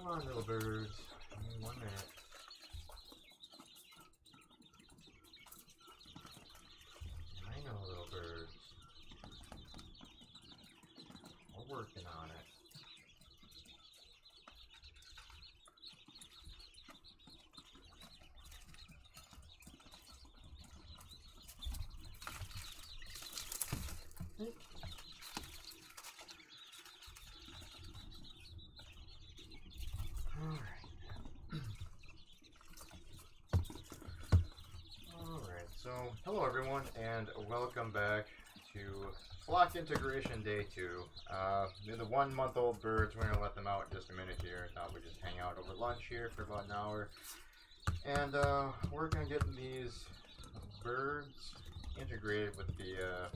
Come on, little birds. Give me 1 minute. I know, little birds. We're working on it. Alright, so hello everyone and welcome back to Flock Integration Day 2. They're the 1-month-old birds. We're going to let them out in just a minute here. Thought we'd just hang out over lunch here for about an hour. And work on getting these birds integrated with the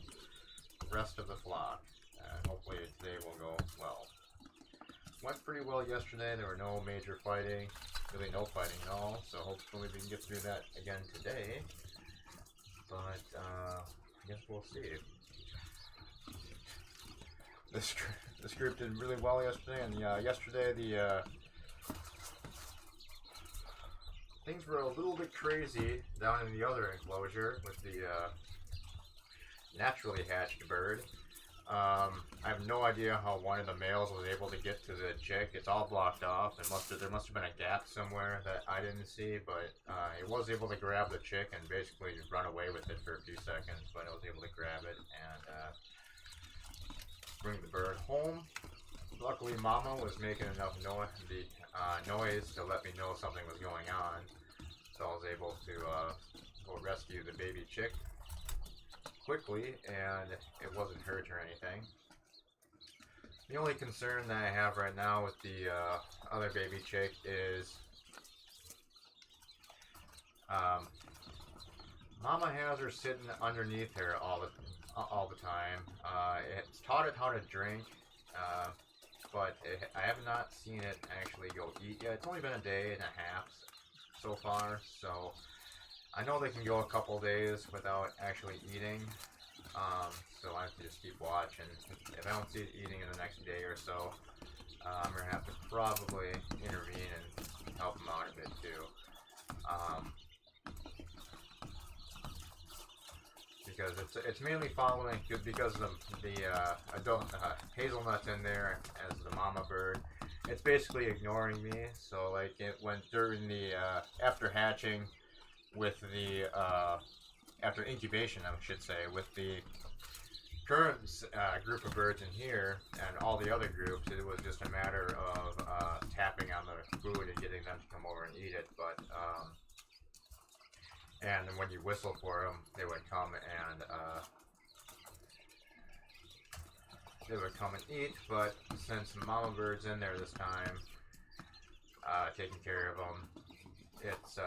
rest of the flock. Hopefully today will go well. Went pretty well yesterday. There were no major fighting, really no fighting at all, so hopefully we can get through that again today. But I guess we'll see. This group did really well yesterday, and yesterday the things were a little bit crazy down in the other enclosure with the naturally hatched bird. I have no idea how one of the males was able to get to the chick. It's all blocked off. There must have been a gap somewhere that I didn't see, but it was able to grab the chick and basically run away with it for a few seconds. But I was able to grab it and bring the bird home. Luckily, Mama was making enough noise to let me know something was going on, so I was able to go rescue the baby chick quickly, and it wasn't hurt or anything. The only concern that I have right now with the other baby chick is Mama has her sitting underneath her all the time. It's taught it how to drink, but I have not seen it actually go eat yet. It's only been a day and a half so far, so I know they can go a couple days without actually eating, so I have to just keep watching. If I don't see it eating in the next day or so, I'm going to have to probably intervene and help them out a bit too. Because it's mainly following, because of the adult hazelnuts in there as the mama bird. It's basically ignoring me, so like it went during the, after hatching, with the after incubation, I should say, with the current group of birds in here and all the other groups, it was just a matter of tapping on the food and getting them to come over and eat it. But and when you whistle for them, they would come and eat. But since Mama Bird's in there this time, taking care of them, it's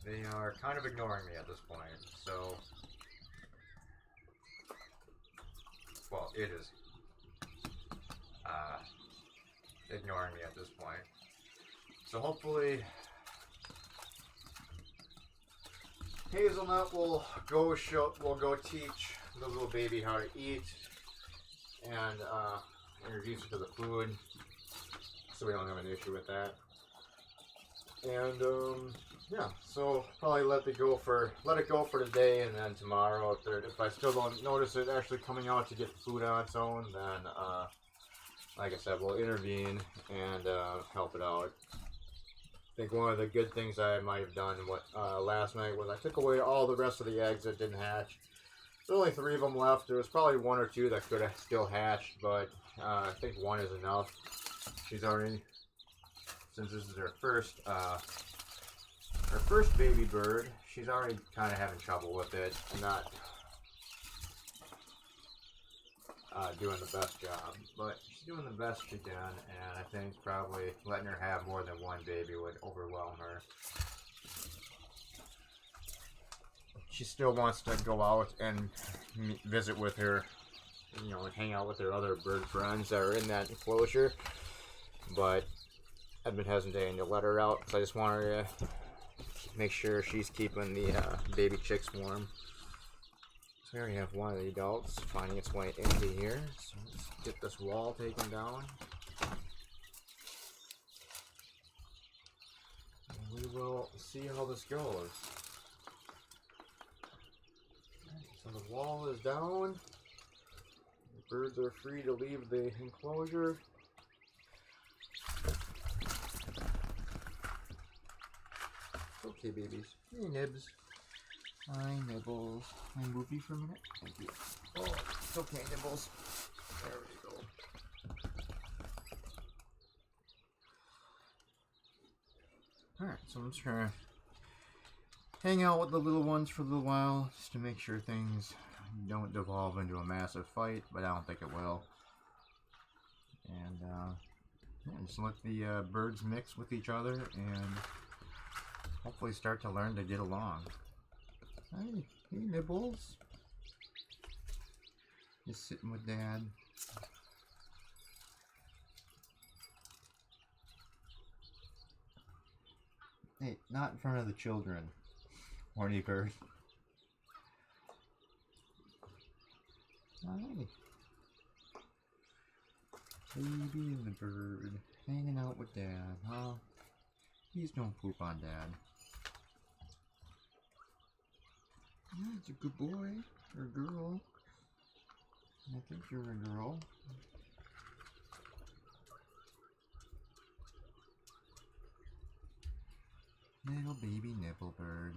they are kind of ignoring me at this point, so, well, it is ignoring me at this point. So hopefully Hazelnut will go teach the little baby how to eat and introduce her to the food, so we don't have an issue with that. And yeah, so probably let it go for today, and then tomorrow, if I still don't notice it actually coming out to get food on its own, then like I said, we'll intervene and help it out. I think one of the good things I might have done last night was I took away all the rest of the eggs that didn't hatch. There's only 3 of them left. There was probably 1 or 2 that could have still hatched, but I think 1 is enough. She's already, since this is her first baby bird, she's already kind of having trouble with it. Not doing the best job, but she's doing the best she can, and I think probably letting her have more than 1 baby would overwhelm her. She still wants to go out and visit with her, you know, and hang out with her other bird friends that are in that enclosure, but I've been hesitating to let her out because I just want her to make sure she's keeping the baby chicks warm. So we already have one of the adults finding its way into here. So let's get this wall taken down. And we will see how this goes. So the wall is down. The birds are free to leave the enclosure. Okay, babies. Hey, Nibs. Hi, Nibbles. Can I move you for a minute? Thank you. Oh, it's okay, Nibbles. There we go. Alright, so I'm just gonna hang out with the little ones for a little while, just to make sure things don't devolve into a massive fight, but I don't think it will. And, yeah, just let the birds mix with each other, and hopefully start to learn to get along. Hey, Nibbles. Just sitting with Dad. Hey, not in front of the children. Horny bird. Hi. Baby and the bird hanging out with Dad, huh? Please don't poop on Dad. Yeah, it's a good boy or girl. I think you're a girl. Little baby nipple bird.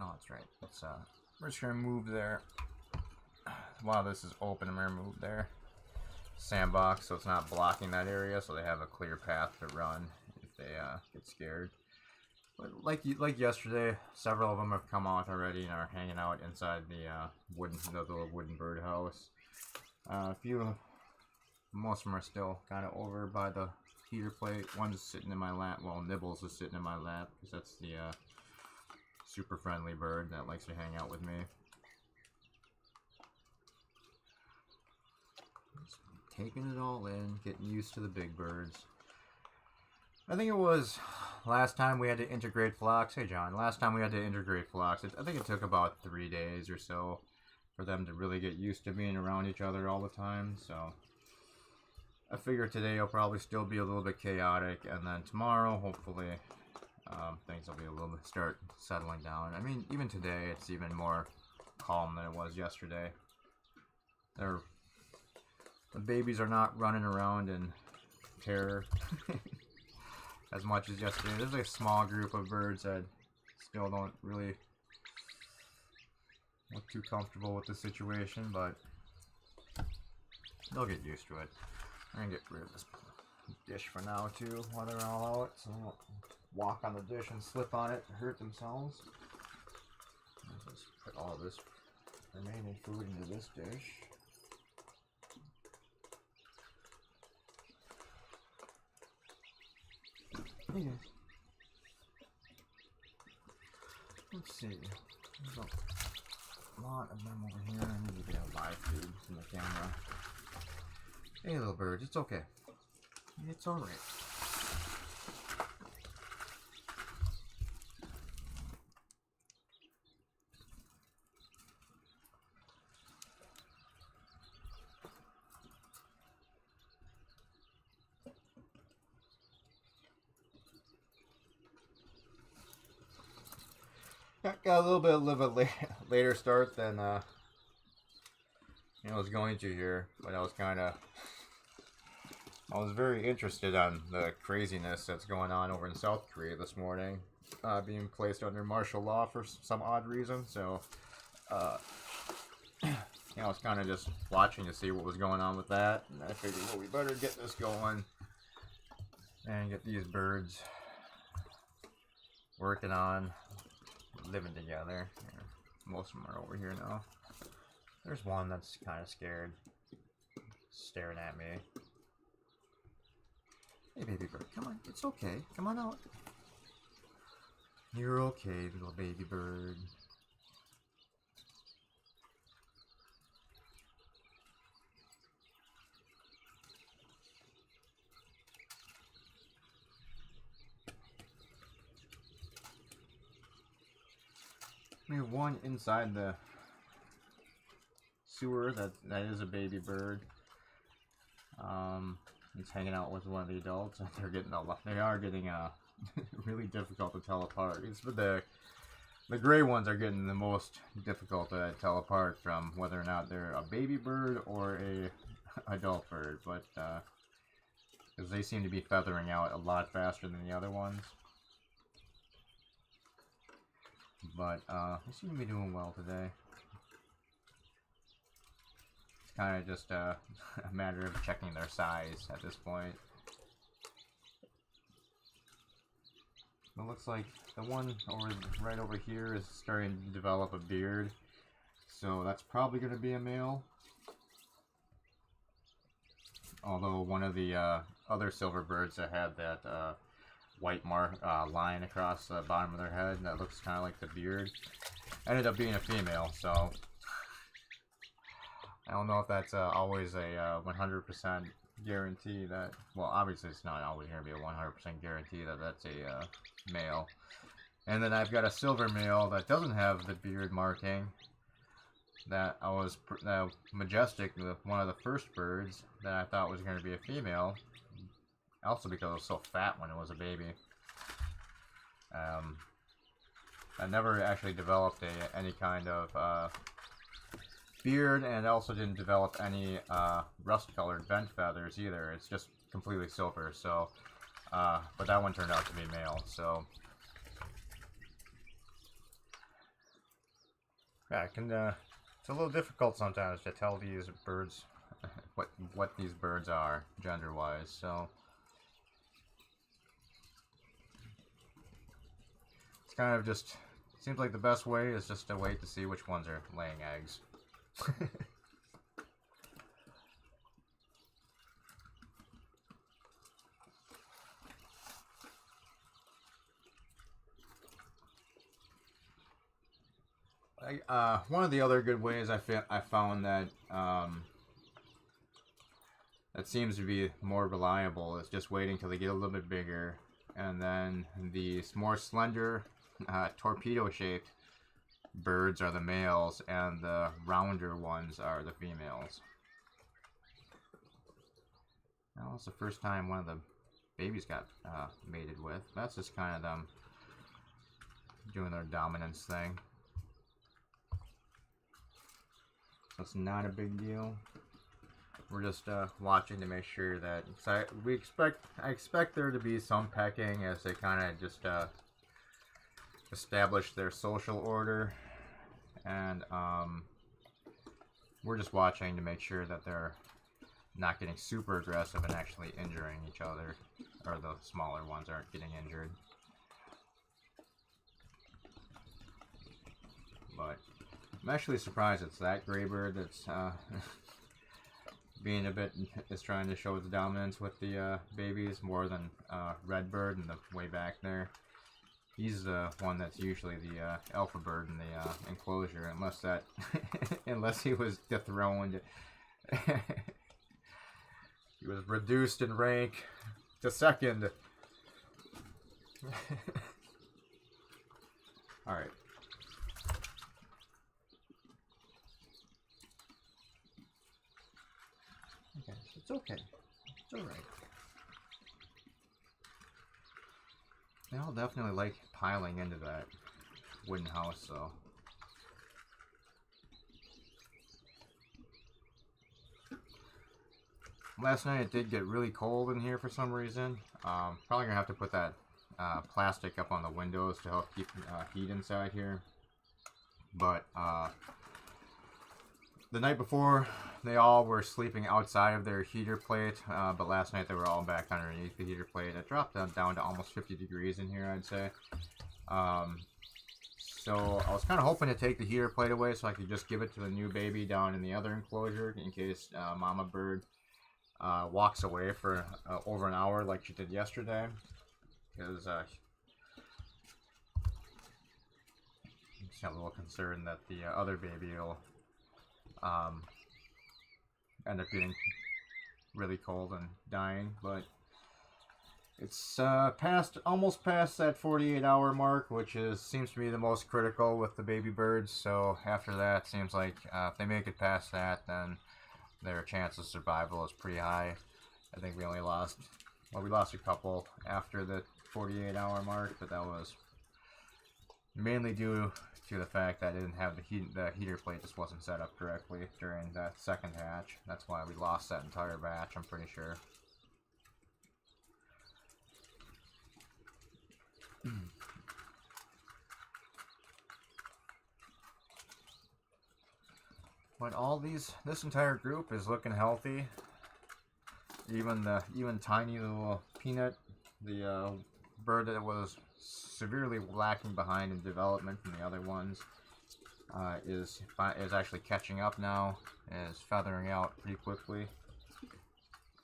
Oh, that's right. Let's we're just gonna move there. While this is open, I'm gonna move their sandbox so it's not blocking that area, so they have a clear path to run if they get scared. But like yesterday, several of them have come out already and are hanging out inside the little wooden birdhouse. Most of them are still kind of over by the heater plate. One's sitting in my lap. Well, Nibbles is sitting in my lap because that's the super friendly bird that likes to hang out with me. Just taking it all in, getting used to the big birds. I think it was last time we had to integrate flocks. Hey, John. Last time we had to integrate flocks, I think it took about 3 days or so for them to really get used to being around each other all the time. So I figure today will probably still be a little bit chaotic, and then tomorrow, hopefully, things will be a little bit start settling down. I mean, even today, it's even more calm than it was yesterday. The babies are not running around in terror as much as yesterday. There's a small group of birds that still don't really look too comfortable with the situation, but they'll get used to it. I'm gonna get rid of this dish for now too while they're all out, so they won't walk on the dish and slip on it and hurt themselves. I'll just put all this remaining food into this dish. Hey guys. Let's see. There's a lot of them over here. I need to get a live feed from the camera. Hey little birds, it's okay. It's alright. Got a little bit of a later start than I was going to here, but I was very interested on the craziness that's going on over in South Korea this morning, being placed under martial law for some odd reason. So, I was kind of just watching to see what was going on with that, and I figured, well, we better get this going and get these birds working on living together. Most of them are over here now. There's one that's kind of scared, staring at me. Hey, baby bird, come on. It's okay. Come on out. You're okay, little baby bird. We have one inside the sewer that is a baby bird. He's hanging out with one of the adults, and they're getting they are getting really difficult to tell apart. It's the gray ones are getting the most difficult to tell apart from whether or not they're a baby bird or a adult bird, but because they seem to be feathering out a lot faster than the other ones. But they seem to be doing well today. It's kind of just a matter of checking their size at this point. It looks like the one right over here is starting to develop a beard, so that's probably going to be a male. Although one of the other silver birds that had that white line across the bottom of their head that looks kind of like the beard ended up being a female, so I don't know if that's always a 100% guarantee that, well, obviously it's not always going to be a 100% guarantee that that's a male. And then I've got a silver male that doesn't have the beard marking that Majestic, one of the first birds that I thought was going to be a female, also because it was so fat when it was a baby. I never actually developed any kind of beard, and also didn't develop any rust-colored vent feathers either. It's just completely silver. So, but that one turned out to be male. So, yeah, it's a little difficult sometimes to tell these birds what these birds are gender-wise. So, it's kind of just seems like the best way is just to wait to see which ones are laying eggs. One of the other good ways I found that that seems to be more reliable is just waiting till they get a little bit bigger, and then the more slender torpedo-shaped birds are the males, and the rounder ones are the females. That was the first time one of the babies got mated with. That's just kind of them doing their dominance thing. That's not a big deal. We're just watching to make sure that I expect there to be some pecking as they kind of just establish their social order, and we're just watching to make sure that they're not getting super aggressive and actually injuring each other, or the smaller ones aren't getting injured. But I'm actually surprised it's that gray bird that's being a bit, is trying to show its dominance with the babies more than red bird in the way back there. He's the one that's usually the alpha bird in the enclosure, unless that, unless he was dethroned. He was reduced in rank to second. All right. Okay, it's okay. It's all right. They all definitely like piling into that wooden house, so. Last night it did get really cold in here for some reason. Probably gonna have to put that plastic up on the windows to help keep heat inside here. But the night before, they all were sleeping outside of their heater plate, but last night they were all back underneath the heater plate. It dropped down to almost 50 degrees in here, I'd say. So I was kind of hoping to take the heater plate away so I could just give it to the new baby down in the other enclosure in case Mama Bird walks away for over an hour like she did yesterday. Because I'm just a little concerned that the other baby will end up getting really cold and dying, but It's almost past that 48-hour mark, which seems to be the most critical with the baby birds. So after that, seems like if they make it past that, then their chance of survival is pretty high. I think we only lost, well, we lost a couple after the 48-hour mark, but that was mainly due to the fact that I didn't have the heater plate just wasn't set up correctly during that second hatch. That's why we lost that entire batch, I'm pretty sure. But this entire group is looking healthy. Even tiny little Peanut, the bird that was severely lacking behind in development from the other ones, is actually catching up now, and is feathering out pretty quickly.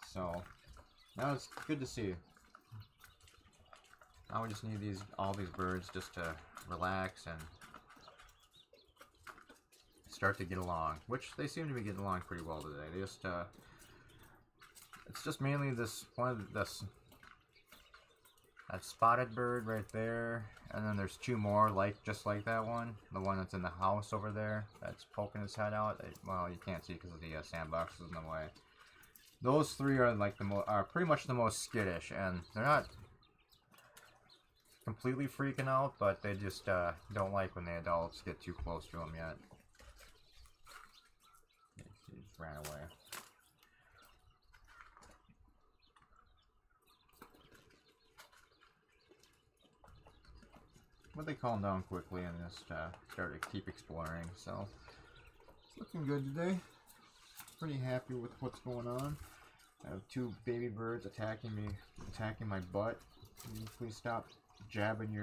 So now it's good to see. Now we just need all these birds just to relax and start to get along, which they seem to be getting along pretty well today. They just it's just mainly that spotted bird right there, and then there's two more just like that one, the one that's in the house over there that's poking his head out. Well, you can't see because the sandbox is in the way. Those three are like pretty much the most skittish, and they're not completely freaking out, but they just don't like when the adults get too close to them yet. He just ran away. But they calm down quickly and just start to keep exploring. So it's looking good today. Pretty happy with what's going on. I have two baby birds attacking my butt. Can you please stop jabbing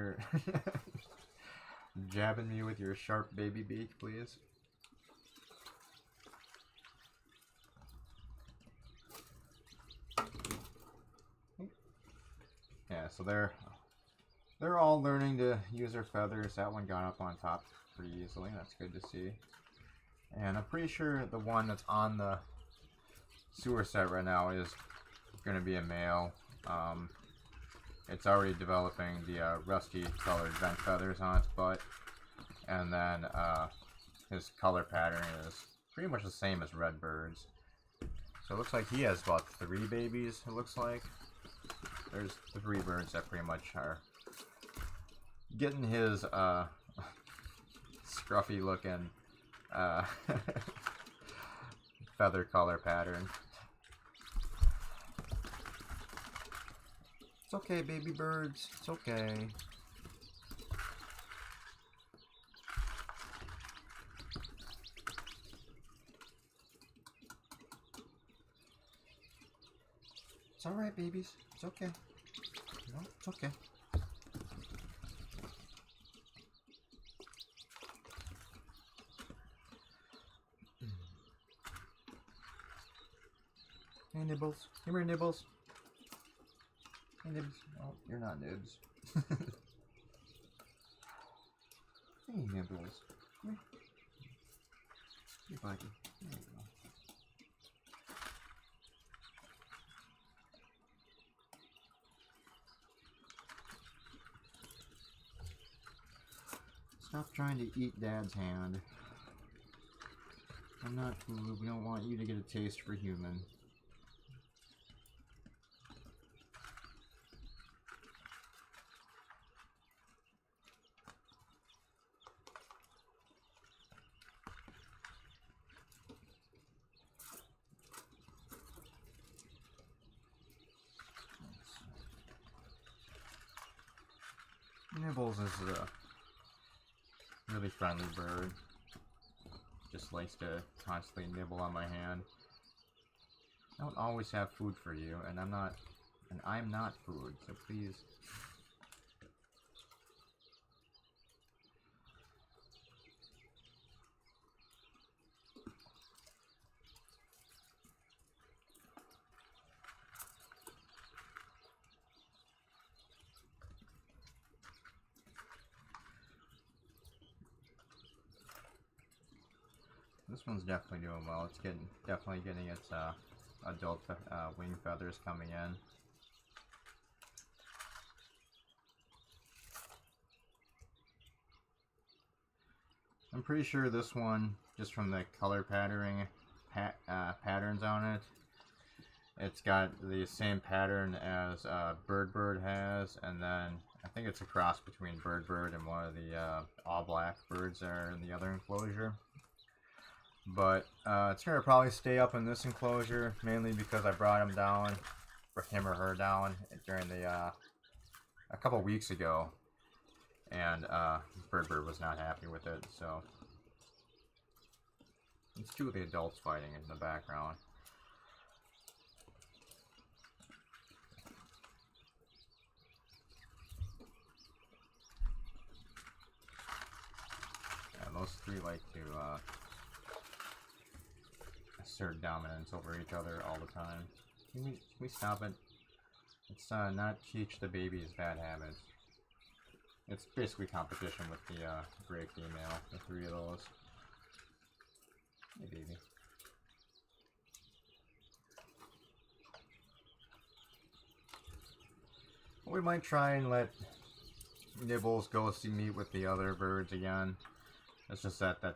jabbing me with your sharp baby beak, please? Yeah, so they're all learning to use their feathers. That one got up on top pretty easily. That's good to see. And I'm pretty sure the one that's on the sewer set right now is going to be a male. It's already developing the rusty colored vent feathers on its butt. And then his color pattern is pretty much the same as Redbird's. So it looks like he has about 3 babies, it looks like. There's the 3 birds that pretty much are getting his scruffy looking feather color pattern. It's okay, baby birds. It's okay. It's alright, babies. It's okay. No, it's okay. Hey, Nibbles. Come here, Nibbles. Hey, Nibs. Oh, you're not Nibs. Hey, Nibbles. Come here. Hey, buddy. There you go. Stop trying to eat Dad's hand. I'm not food. We don't want you to get a taste for human. Nibbles is a really friendly bird. Just likes to constantly nibble on my hand. I don't always have food for you, and I'm not food, so please. This one's definitely doing well. It's definitely getting its adult wing feathers coming in. I'm pretty sure this one, just from the color patterns on it, it's got the same pattern as Bird has, and then I think it's a cross between Bird and one of the all black birds that are in the other enclosure. But it's going to probably stay up in this enclosure, mainly because I brought him down, or him or her down, during the a couple weeks ago, and Bird was not happy with it, so it's two of the adults fighting in the background. Yeah, those three like to assert dominance over each other all the time. Can we stop it? It's not teach the babies bad habits. It's basically competition with the gray female, the three of those. Hey, baby. We might try and let Nibbles go meet with the other birds again. It's just that the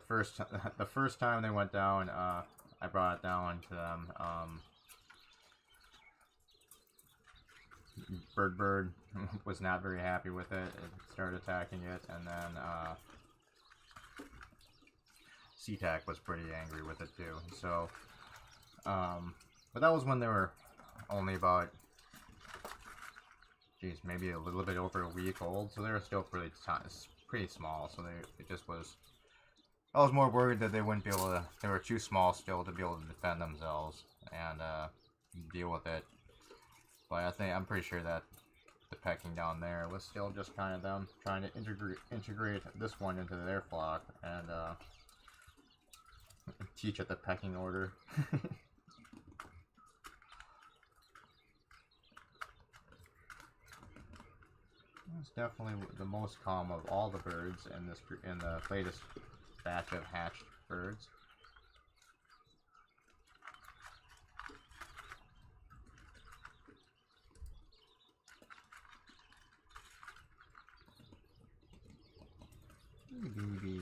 first time they went down, I brought it down to them. Bird was not very happy with it. It started attacking it, and then SeaTac was pretty angry with it too. So, but that was when they were only about, geez, maybe a little bit over a week old. So they were still pretty small. So it just was. I was more worried that they wouldn't be able to. They were too small still to be able to defend themselves and deal with it. But I'm pretty sure that the pecking down there was still just kind of them trying to integrate this one into their flock and teach it the pecking order. It's definitely the most calm of all the birds in the latest batch of hatched birds. Hey, baby.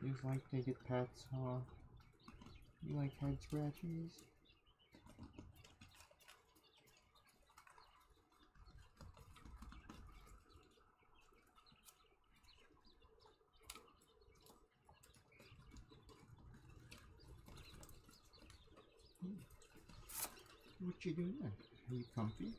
You like to get pets, huh? You like head scratches? What you doing? Are you comfy?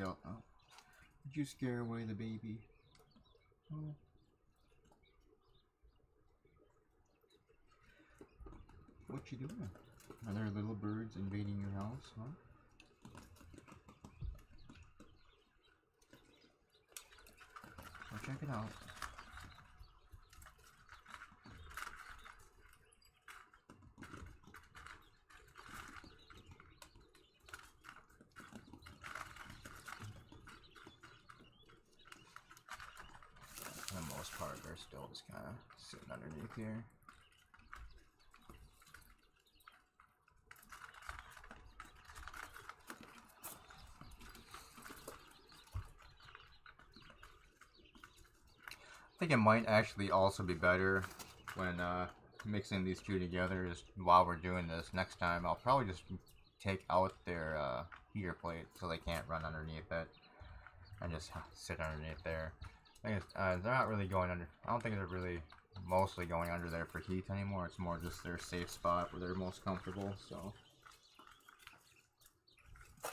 Oh. Did you scare away the baby? Oh. What you doing? Are there little birds invading your house, huh? Go check it out. For the most part, they're still just kind of sitting underneath here. I think it might actually also be better when mixing these two together is while we're doing this. Next time I'll probably just take out their heater plate so they can't run underneath it and just sit underneath there. They're not really going under. I don't think they're really mostly going under there for heat anymore. It's more just their safe spot where they're most comfortable. So I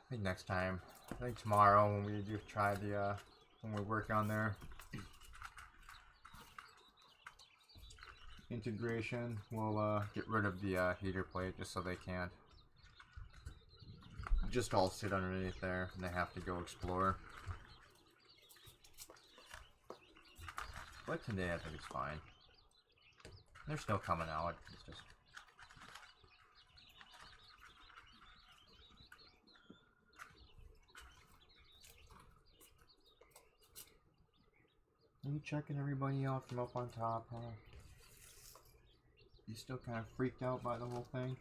think next time, I think tomorrow when we do try the when we work on their integration, we'll get rid of the heater plate just so they can't just all sit underneath there and they have to go explore. But today I think it's fine. They're still coming out. It's just... Are you checking everybody out from up on top, huh? You still kind of freaked out by the whole thing?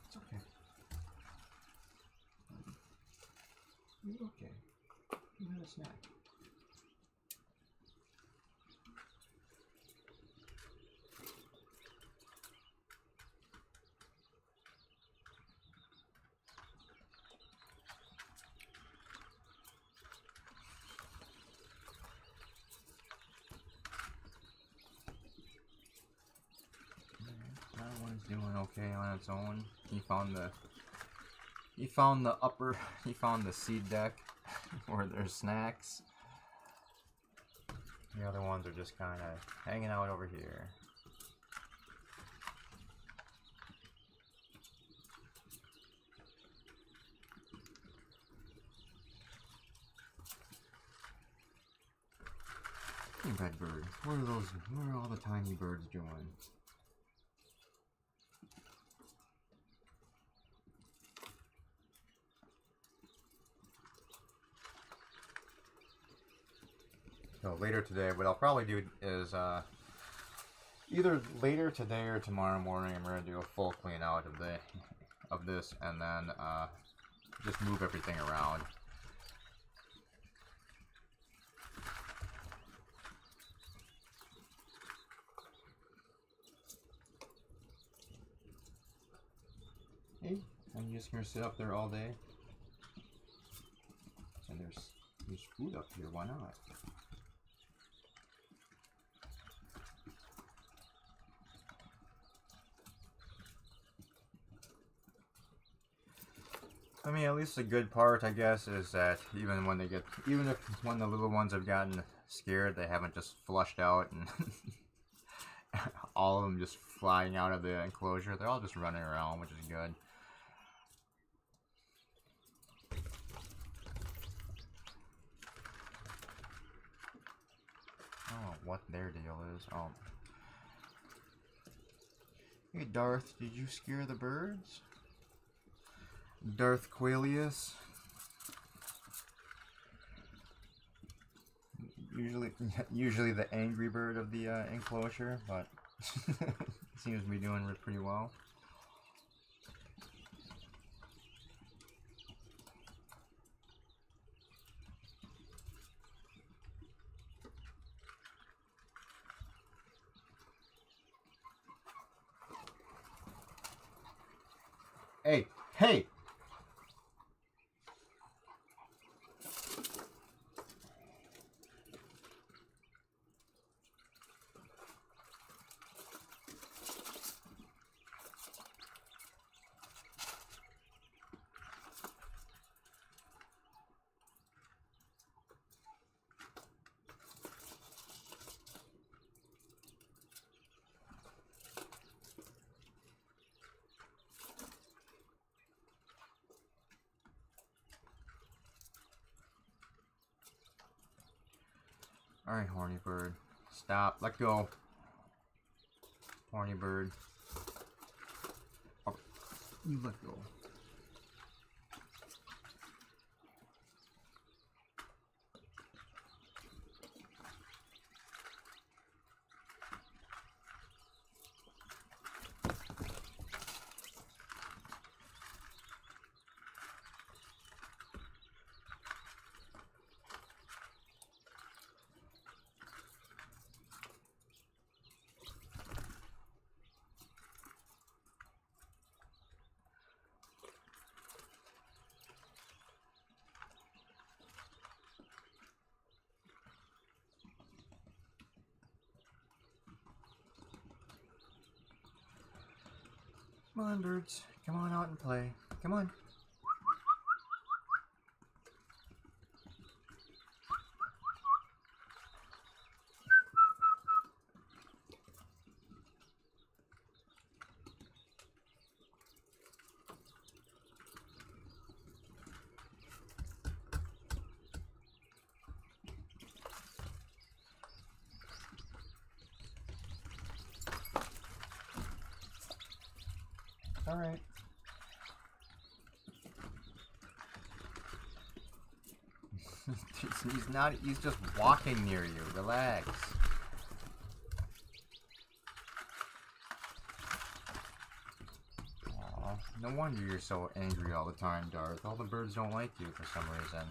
It's okay. You're okay. You had a snack. That one's doing okay on its own. He found the seed deck where there's snacks. The other ones are just kind of hanging out over here. Hey, Redbird, what are all the tiny birds doing? So later today, what I'll probably do is either later today or tomorrow morning, I'm gonna do a full clean out of this, and then just move everything around. Hey, I'm just gonna sit up there all day, and there's food up here. Why not? I mean, at least the good part, I guess, is that even when when the little ones have gotten scared, they haven't just flushed out and all of them just flying out of the enclosure. They're all just running around, which is good. Oh, what their deal is. Oh. Hey, Darth, did you scare the birds? Darth Qualius. Usually the angry bird of the enclosure, but seems to be doing pretty well. Hey, hey! Alright, horny bird. Stop. Let go. Horny bird. Oh, you let go. Come on, birds. Come on out and play. Come on. alright. He's not, he's just walking near you. Relax. Aw, no wonder you're so angry all the time, Darth. All the birds don't like you for some reason.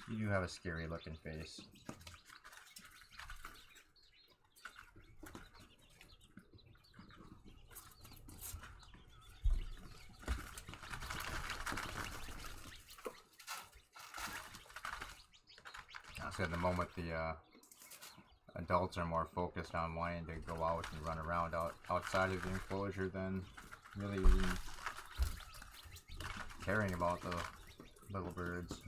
You do have a scary looking face. So at the moment the adults are more focused on wanting to go out and run around outside of the enclosure than really even caring about the little birds.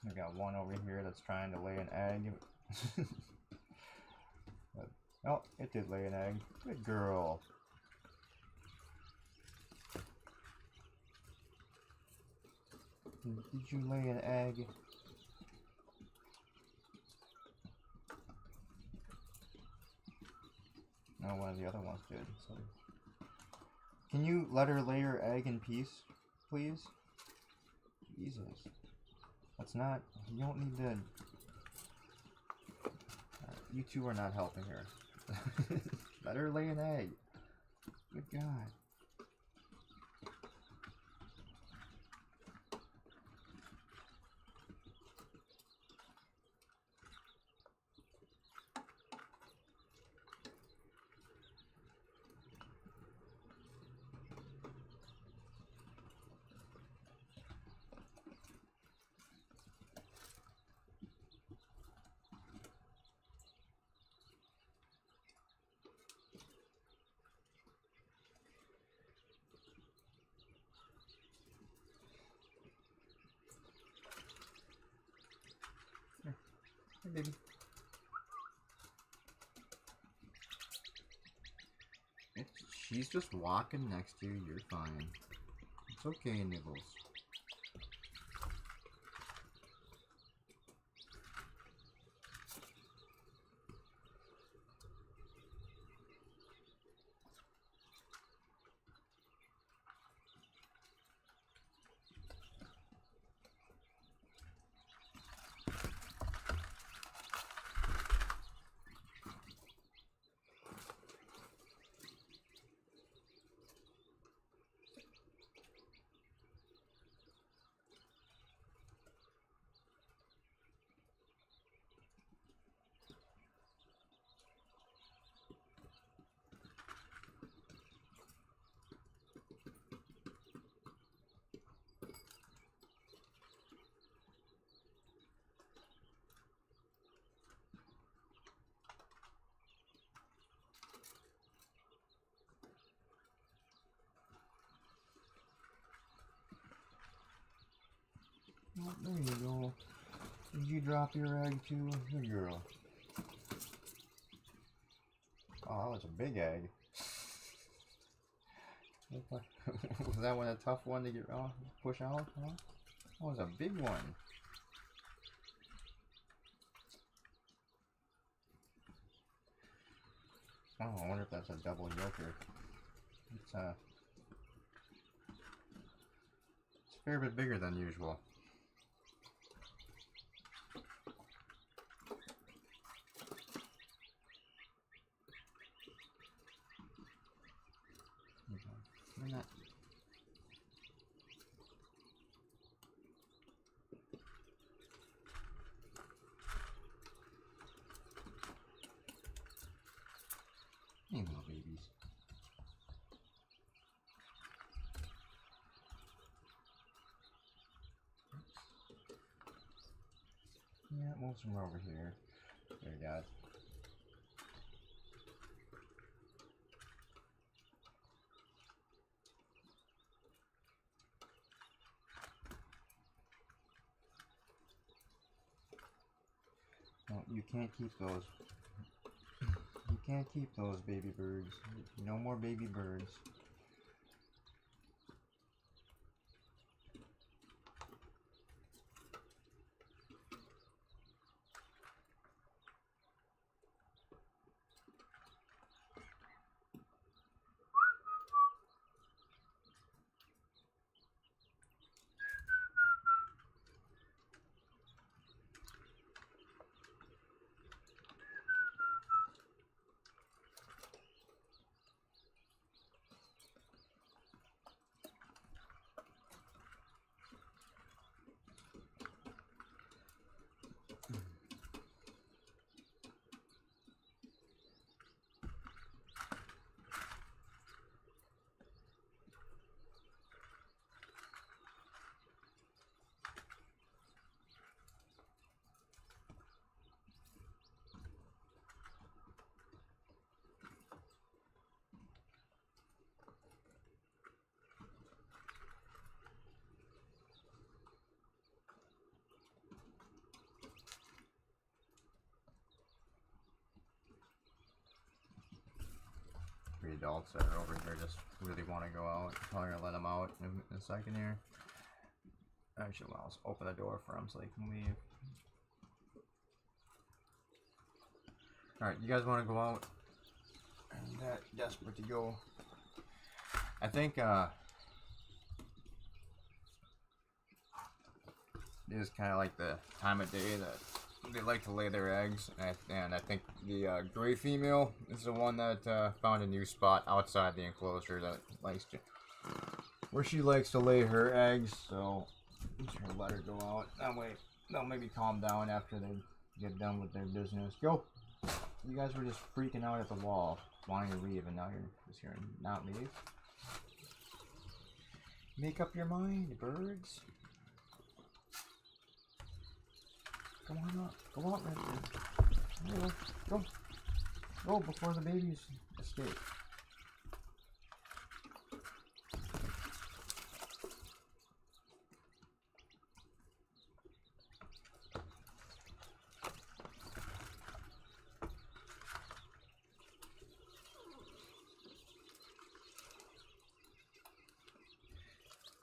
We got one over here that's trying to lay an egg. But, oh, it did lay an egg. Good girl. Did you lay an egg? No, one of the other ones did. So. Can you let her lay her egg in peace, please? Jesus. That's not... You don't need to... You two are not helping her. Let her lay an egg. Good God. Hey, baby. She's just walking next to you. You're fine. It's okay, Nibbles. Oh, there you go. Did you drop your egg too? Good girl. Oh, that was a big egg. Was that one a tough one to get off, push out? Huh? That was a big one. Oh, I wonder if that's a double yolker. It's a fair bit bigger than usual. We're not. Hey, little babies. Yeah, move some over here. There you go. No, you can't keep those. You can't keep those baby birds. No more baby birds. three adults that are over here just really want to go out. I'm probably gonna let them out in a second here. Actually, well, let's open the door for them so they can leave. Alright, you guys want to go out? I'm that desperate to go. I think, it is kind of like the time of day that they like to lay their eggs, and I think the gray female is the one that found a new spot outside the enclosure that likes to, where she likes to lay her eggs. So I'm just gonna let her go out. That way they'll maybe calm down after they get done with their business. Go. You guys were just freaking out at the wall, wanting to leave, and now you're just here and not leave. Make up your mind, birds. Come on up. Go out, Redford. Go. Go before the babies escape.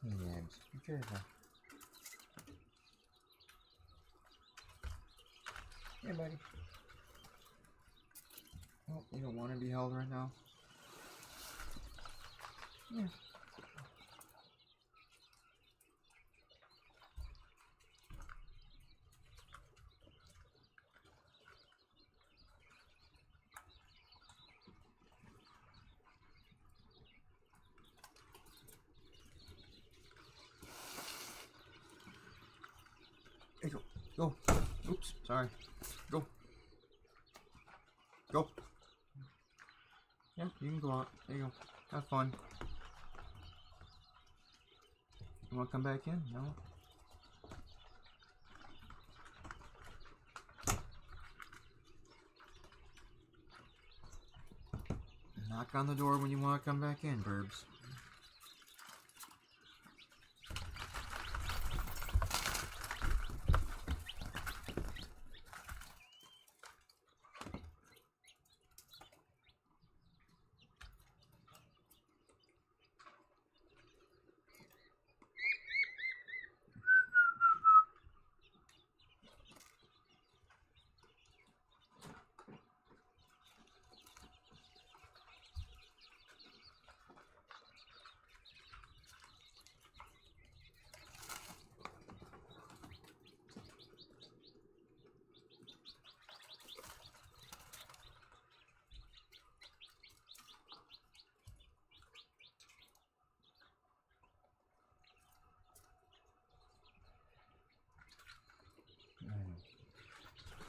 Yes, be careful. Hey, buddy. Oh, you don't want to be held right now? Yeah. Hey, go. Go. Oops, sorry. Go. Go. Yeah, you can go out. There you go. Have fun. You want to come back in? No? Knock on the door when you want to come back in, Burbs.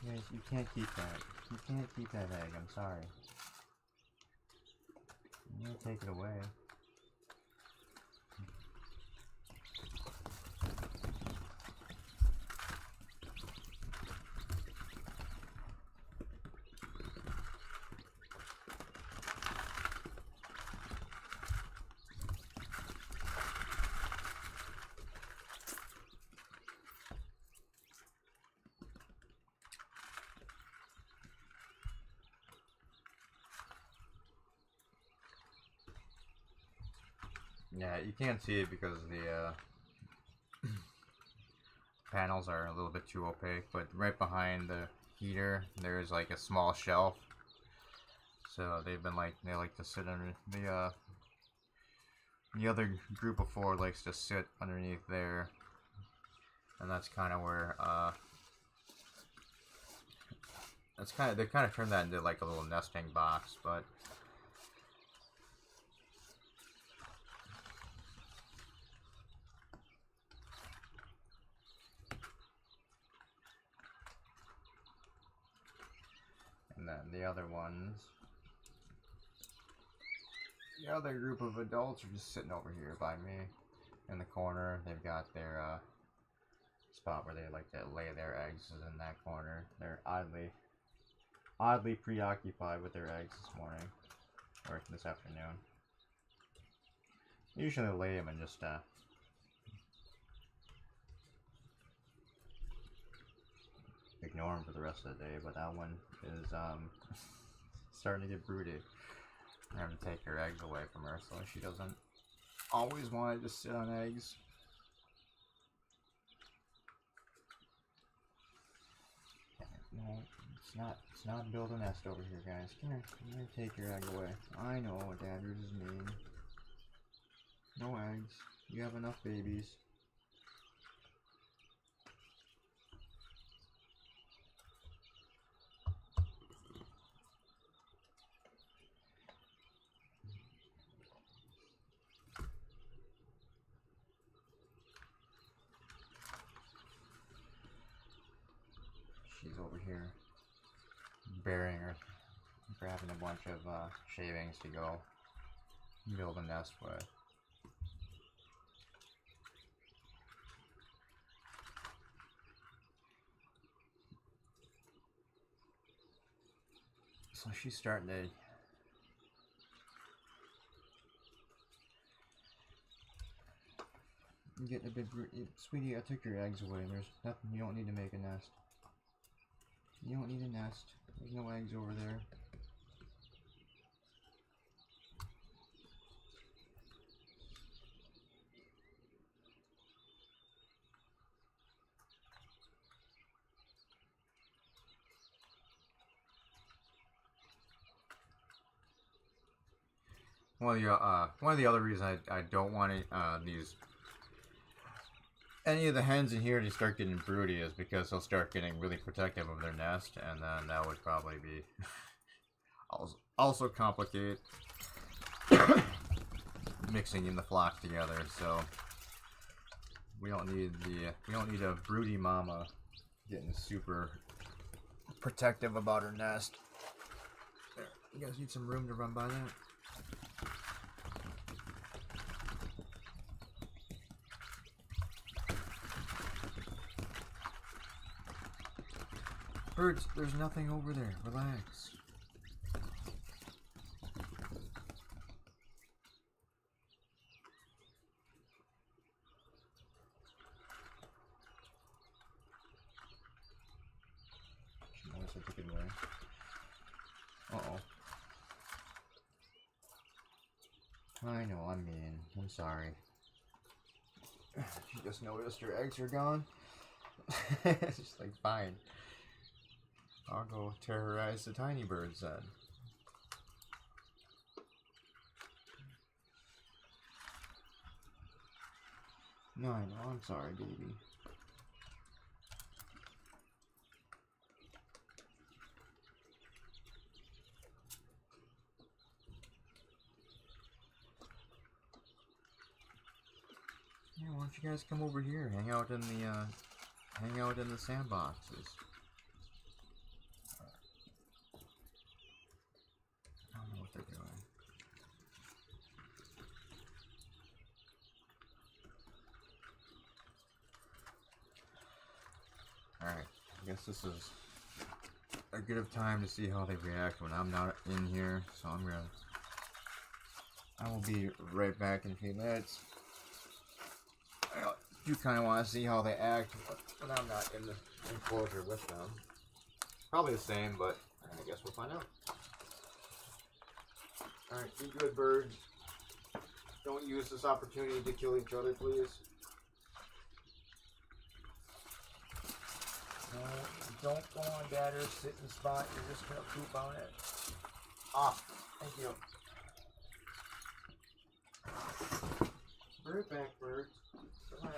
Guys, you can't keep that. You can't keep that egg, I'm sorry. I'm gonna take it away. Yeah, you can't see it because the panels are a little bit too opaque, but right behind the heater there's like a small shelf. So they like to sit under the other group of four likes to sit underneath there. And that's kind of where they kind of turned that into like a little nesting box, but and then the other group of adults are just sitting over here by me in the corner. They've got their spot where they like to lay their eggs is in that corner. They're oddly preoccupied with their eggs this morning, or this afternoon. Usually they lay them and just ignore them for the rest of the day, but that one is starting to get broody. I'm having to take her eggs away from her so she doesn't always want to just sit on eggs. No, it's not build a nest over here, guys. Come here, I'm gonna take your egg away. I know, Dadders is mean. No eggs. You have enough babies. She's over here burying her, grabbing a bunch of shavings to go build a nest with. So she's starting to get a bit. Sweetie, I took your eggs away. There's nothing. You don't need to make a nest. You don't need a nest. There's no eggs over there. One of the other reasons I don't want any of the hens in here to start getting broody is because they'll start getting really protective of their nest, and then that would probably be also complicate mixing in the flock together. So we don't need a broody mama getting super protective about her nest. There, you guys need some room to run by that. Birds, there's nothing over there. Relax. She knows I took it away. Uh-oh. I know, I'm mean. I'm sorry. She just noticed her eggs are gone. It's just like, fine. I'll go terrorize the tiny birds then. No, I know. I'm sorry, baby. Yeah, why don't you guys come over here? Hang out in the sandboxes. I don't know what they're doing. Alright, I guess this is a good of time to see how they react when I'm not in here, so I will be right back in a few minutes. I do kind of want to see how they act when I'm not in the enclosure with them. Probably the same, but I guess we'll find out. Alright, be good, birds. Don't use this opportunity to kill each other, please. No, don't go on Dadder's sitting spot. You're just going to poop on it. Ah, thank you. Be right back, birds. Relax.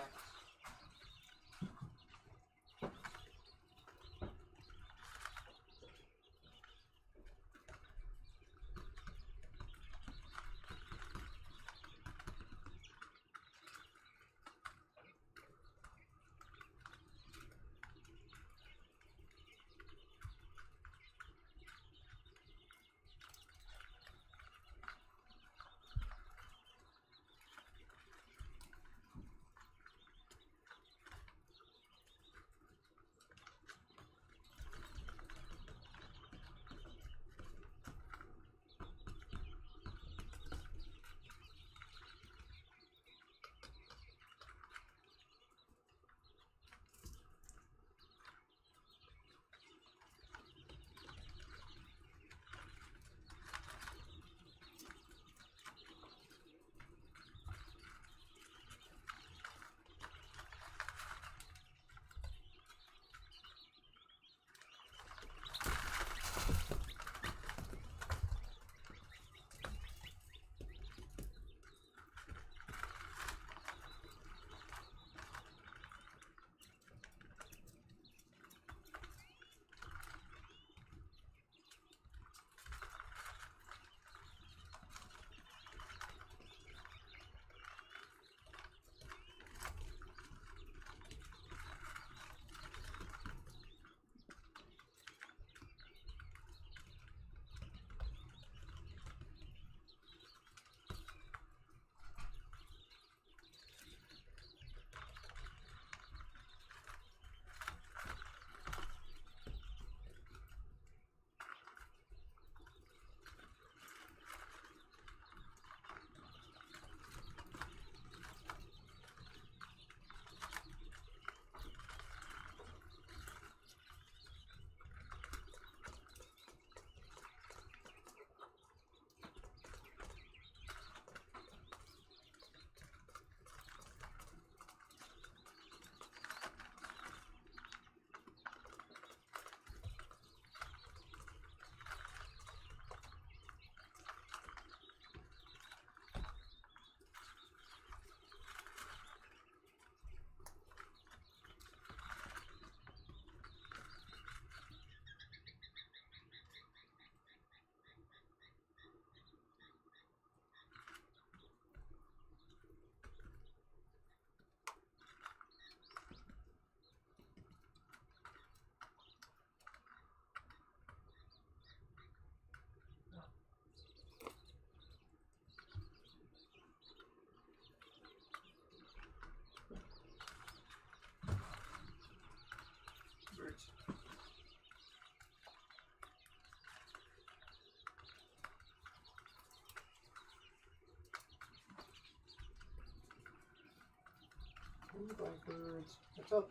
Hey, blackbirds. What's up?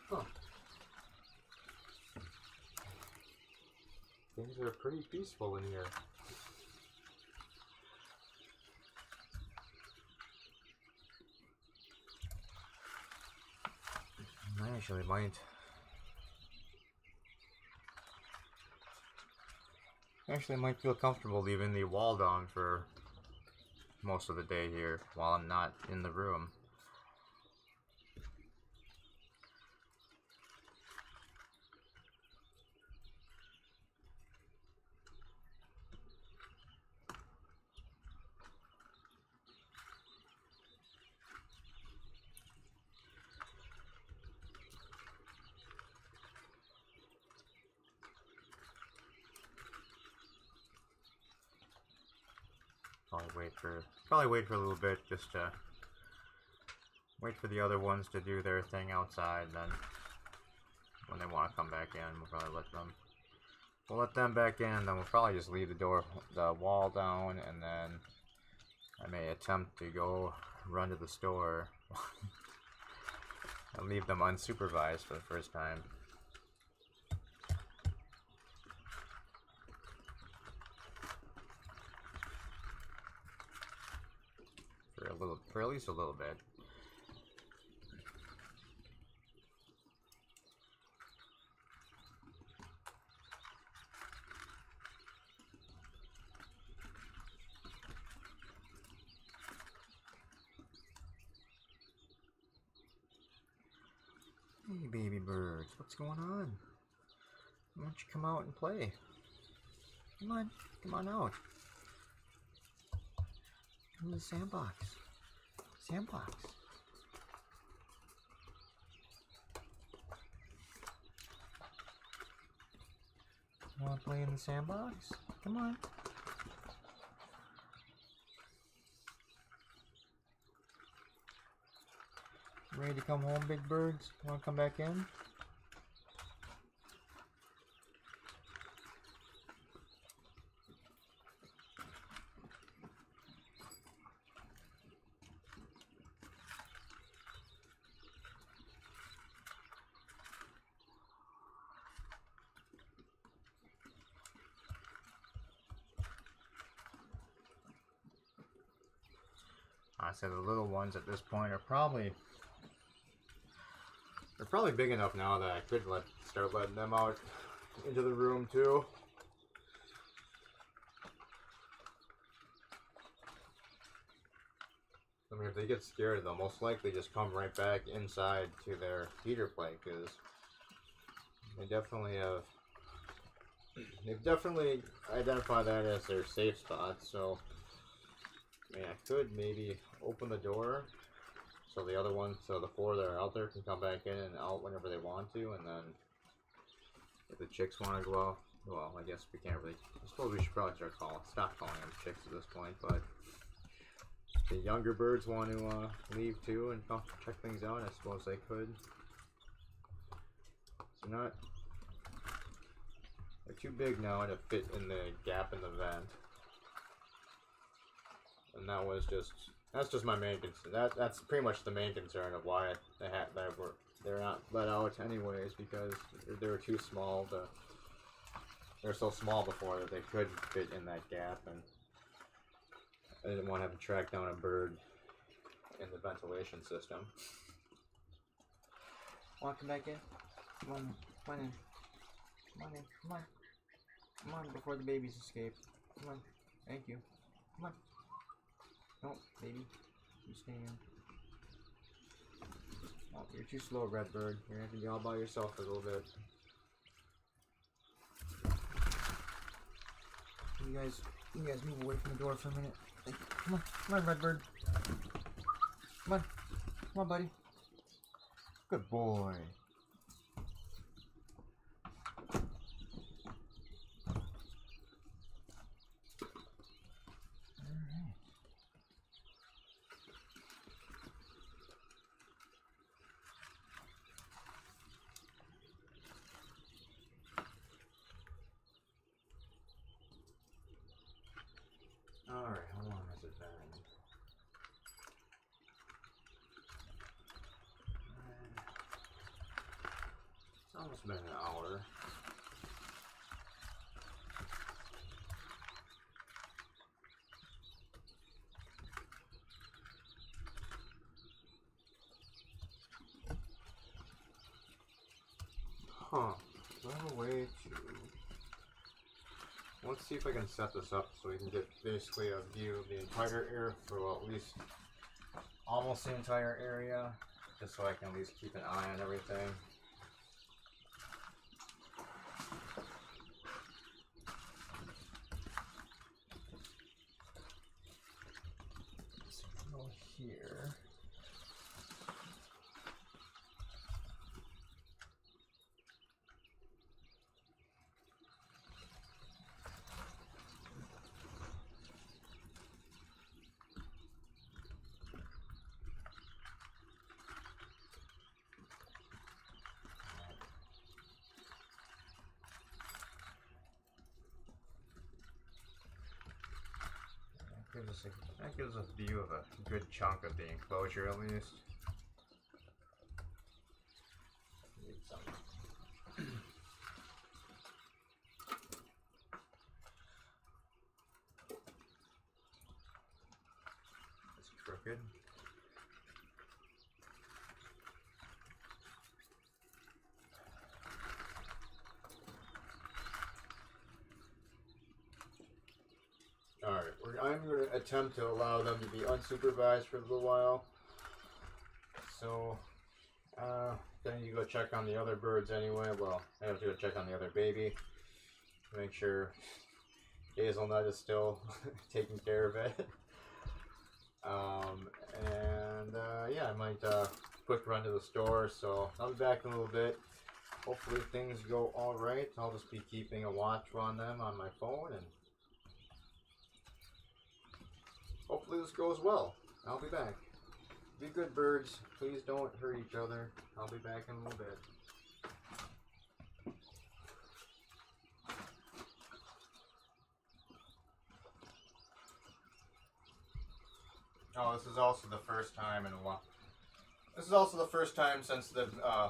Huh. Things are pretty peaceful in here. I actually might feel comfortable leaving the wall down for most of the day here while I'm not in the room. Probably wait for a little bit, just to wait for the other ones to do their thing outside. Then when they want to come back in, we'll let them back in. Then we'll probably just leave the wall down, and then I may attempt to go run to the store and leave them unsupervised for the first time. For at least a little bit. Hey, baby birds, what's going on? Why don't you come out and play? Come on out. Come to the sandbox. Sandbox. You want to play in the sandbox? Come on. Ready to come home, big birds? Want to come back in? I said the little ones at this point are probably big enough now that I could start letting them out into the room too. I mean, if they get scared, they'll most likely just come right back inside to their feeder play, because they've definitely identified that as their safe spot. So I mean, I could maybe open the door so the four that are out there can come back in and out whenever they want to, and then if the chicks want to go out, well, I guess we can't really. I suppose we should probably stop calling them chicks at this point, but if the younger birds want to leave too and come check things out, I suppose they could. They're too big now to fit in the gap in the vent. And that's just my main concern. That's pretty much the main concern of why they're not let out anyways, because they were too small to. They were so small before that they couldn't fit in that gap, and I didn't want to have to track down a bird in the ventilation system. Want to come back in? Come on in. Come on before the babies escape. Come on. Thank you. Come on. No, baby. You stay in. Oh, you're too slow, Redbird. You're gonna have to be all by yourself for a little bit. You guys move away from the door for a minute. Come on, Redbird. Come on, buddy. Good boy. been? It's almost been an hour. Huh. Is there a way to... Let's see if I can set this up so we can get basically a view of the entire area, for well, at least almost the entire area, just so I can at least keep an eye on everything. So go here. That gives us a view of a good chunk of the enclosure at least. Need some. It's crooked. Alright, I'm going to attempt to allow them to be unsupervised for a little while. So, then you go check on the other birds anyway. Well, I have to go check on the other baby. Make sure Hazelnut is still taking care of it. Yeah, I might quick run to the store. So, I'll be back in a little bit. Hopefully things go alright. I'll just be keeping a watch on them on my phone, and hopefully this goes well. I'll be back. Be good birds. Please don't hurt each other. I'll be back in a little bit. Oh, this is also the first time in a while. This is also the first time since the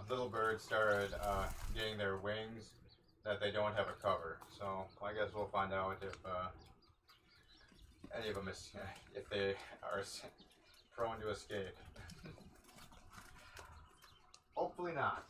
little birds started getting their wings that they don't have a cover. So I guess we'll find out if any of them is, if they are prone to escape. Hopefully not.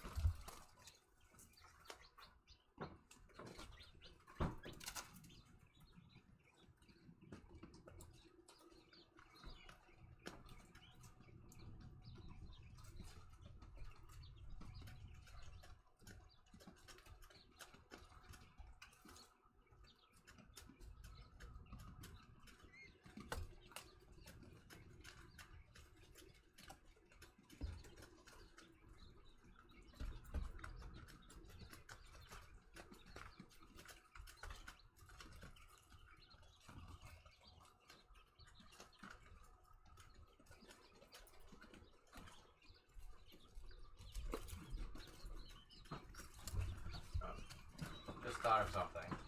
Thought of something.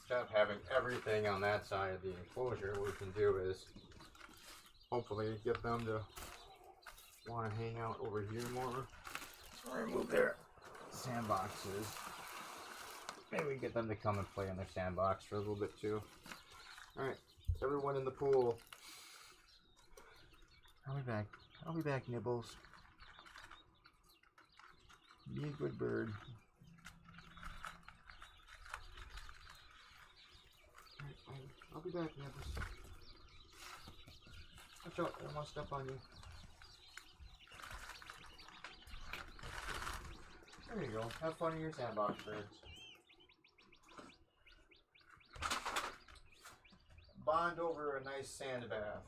Instead of having everything on that side of the enclosure, what we can do is hopefully get them to want to hang out over here more. So remove their sandboxes. Maybe we can get them to come and play in their sandbox for a little bit too. Alright, everyone in the pool. I'll be back. I'll be back, Nibbles. Be a good bird. I'll be back, Nibbles. Watch out, I don't want to step on you. There you go. Have fun in your sandbox, birds. Bond over a nice sand bath.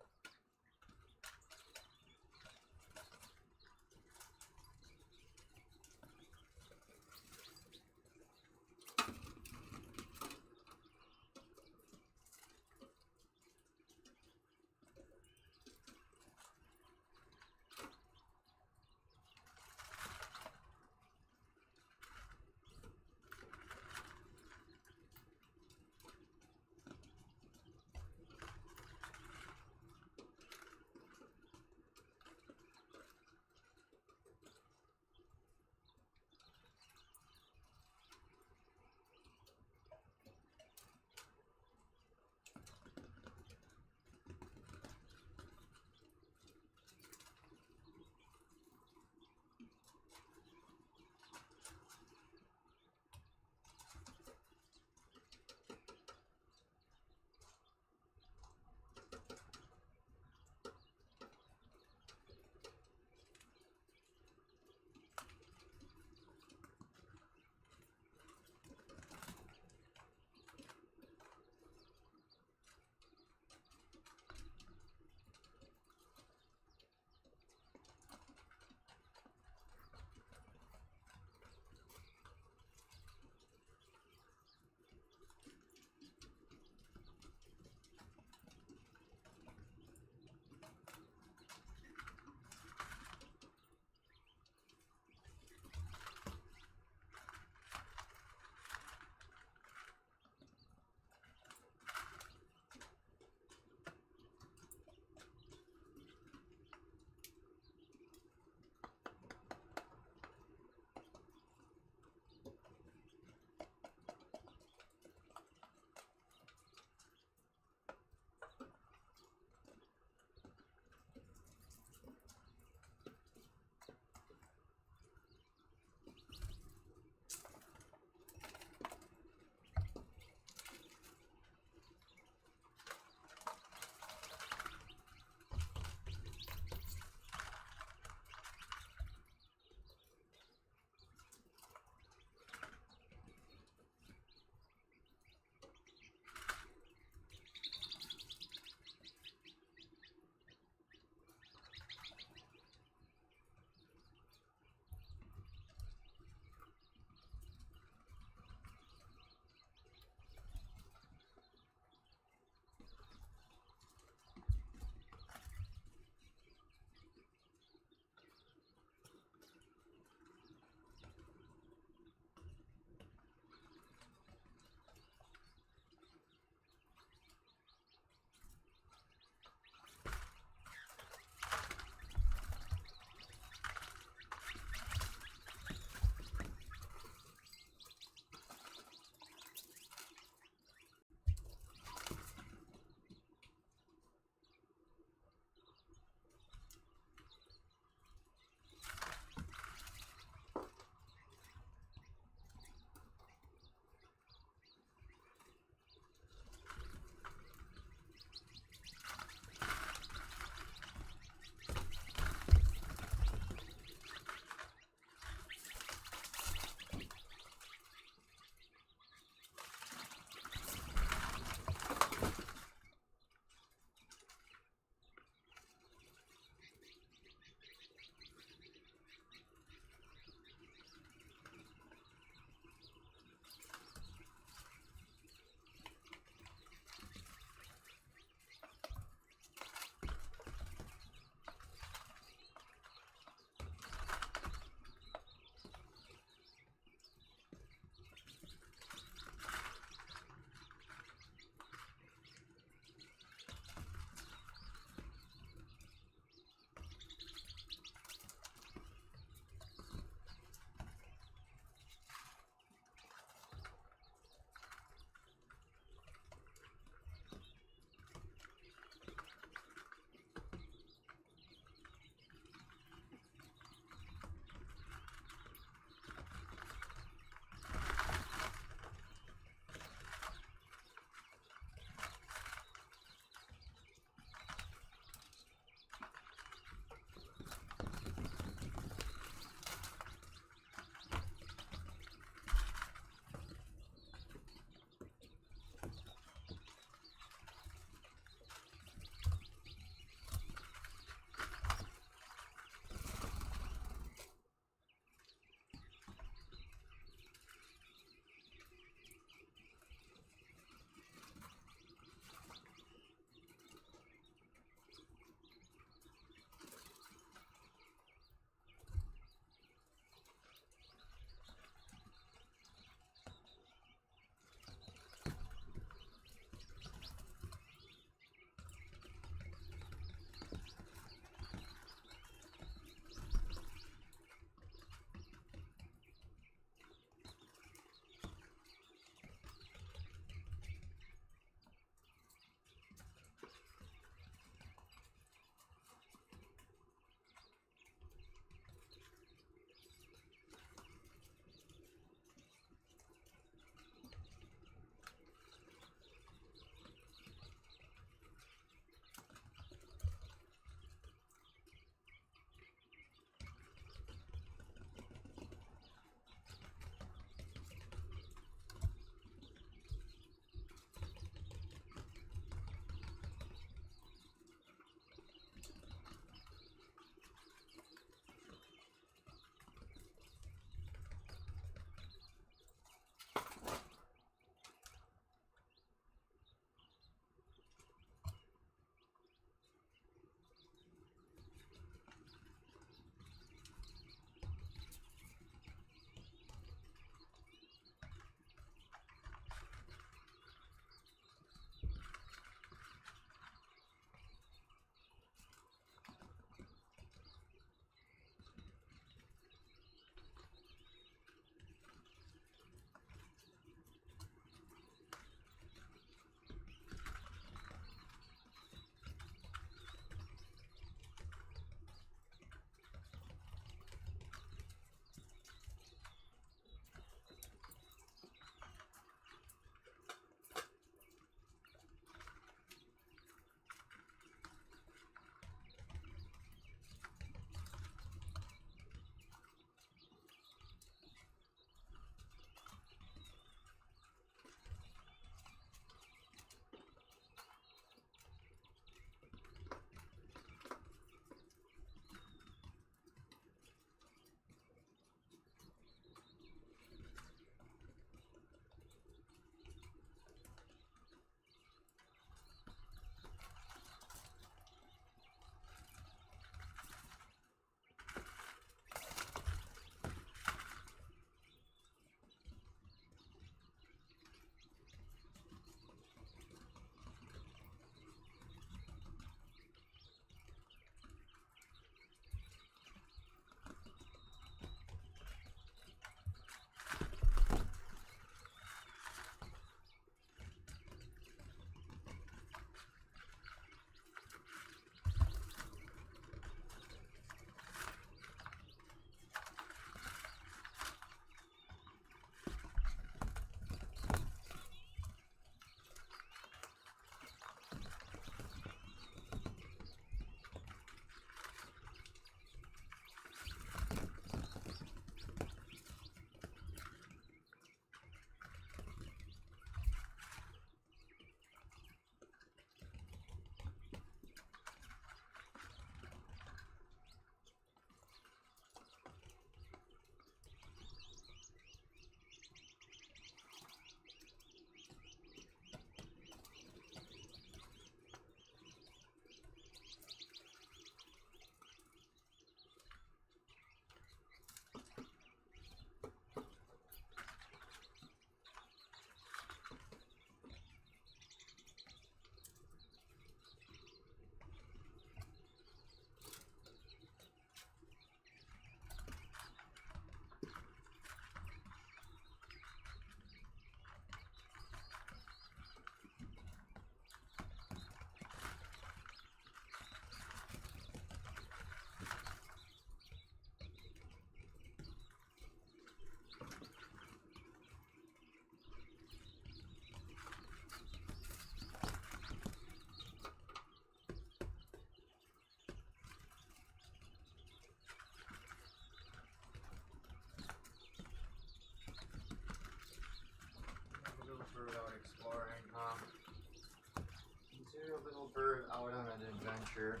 out on an adventure.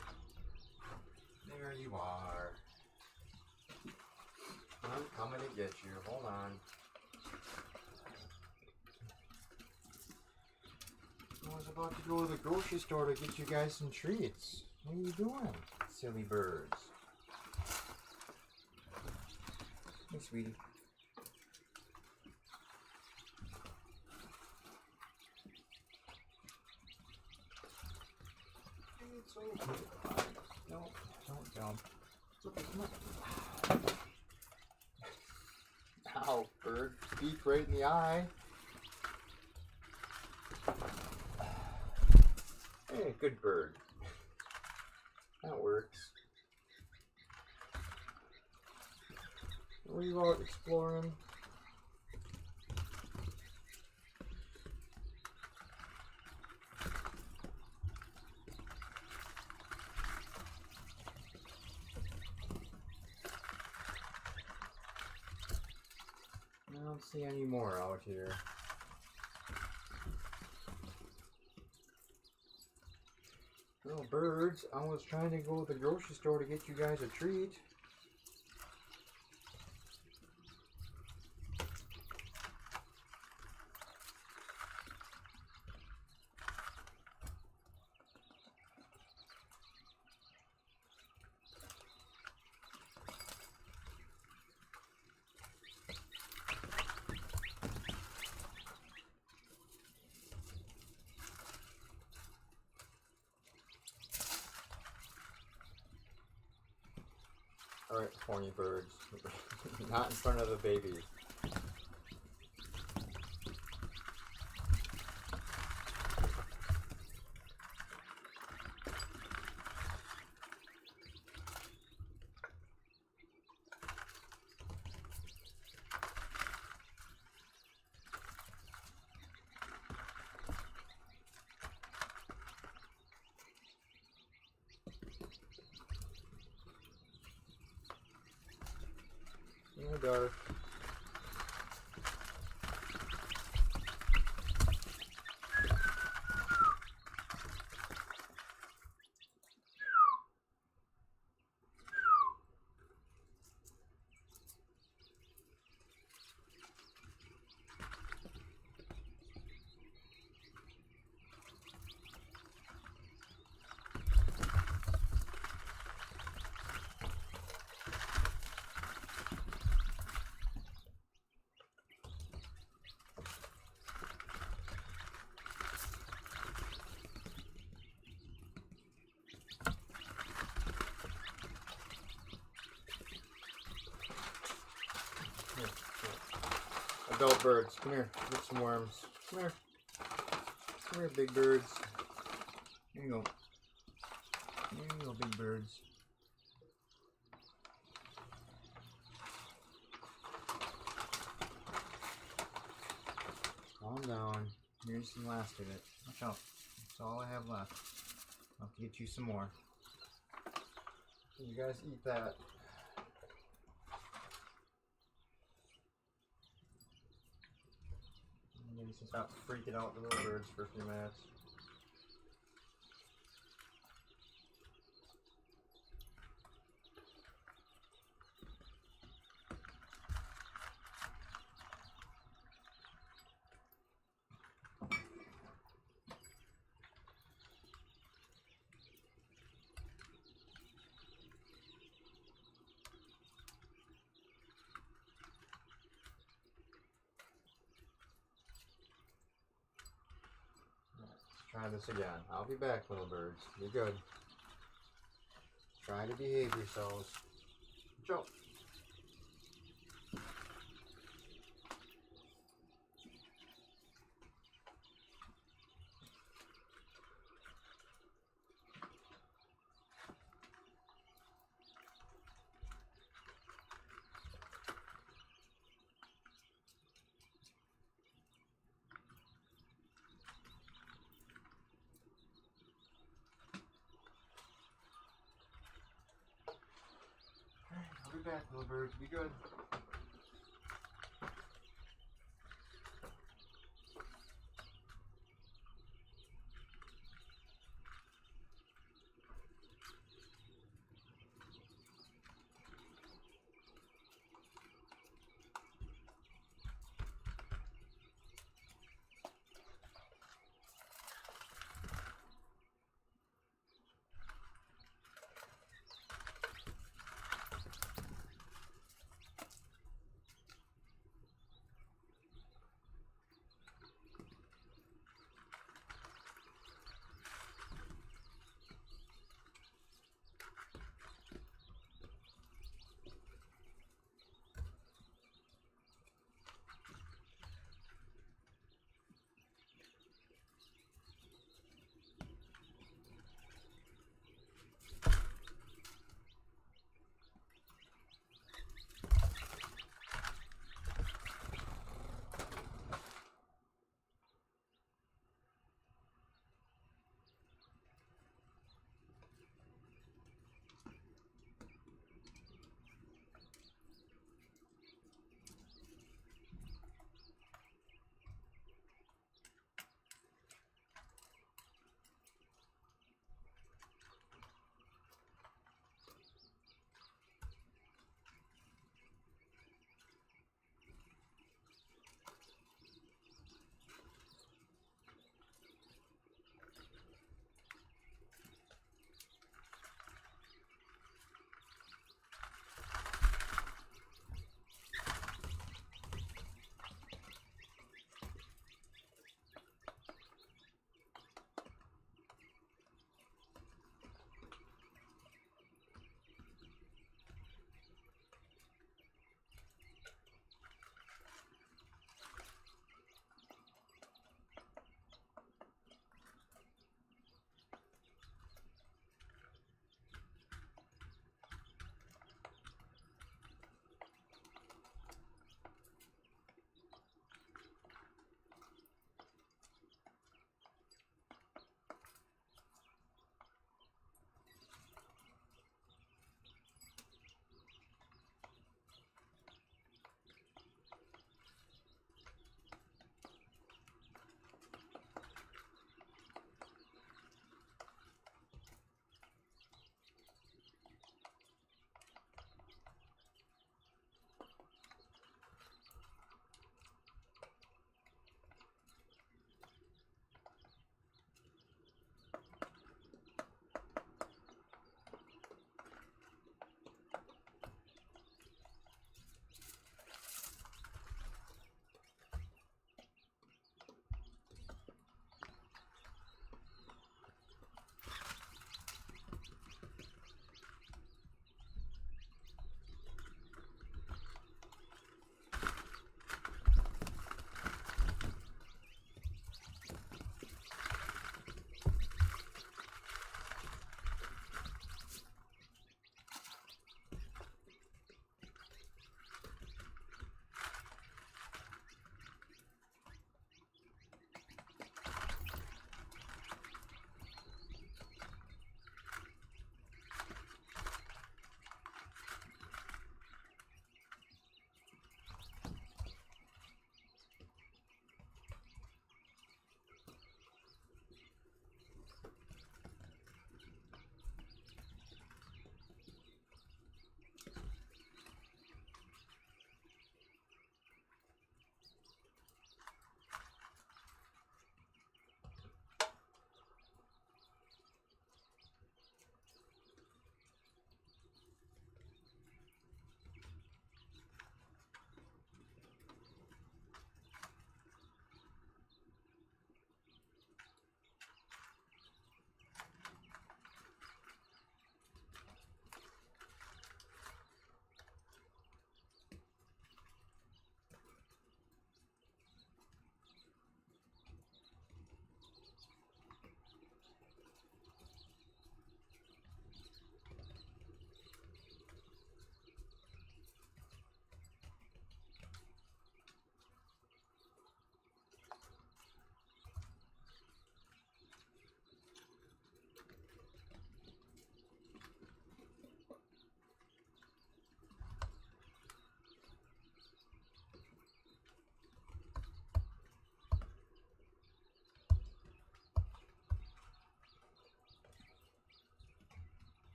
There you are. I'm coming to get you. Hold on. I was about to go to the grocery store to get you guys some treats. What are you doing, silly birds? Hey, sweetie. It's okay. No, don't jump. It's okay, come on. Ow, bird. Beak right in the eye. Hey, good bird. That works. Were you out exploring? I don't see any more out here. Little birds, I was trying to go to the grocery store to get you guys a treat. Alright, horny birds. Not in front of the babies. In the dark. Adult birds, come here, get some worms. Come here. Come here, big birds. Here you go. Here you go, big birds. Calm down. Here's the last of it. Watch out. That's all I have left. I'll have to get you some more. You guys eat that. Maybe stop freaking out the little birds for a few minutes. Try this again. I'll be back, little birds. Be good. Try to behave yourselves. Jump. I'll be back, little birds. Be good.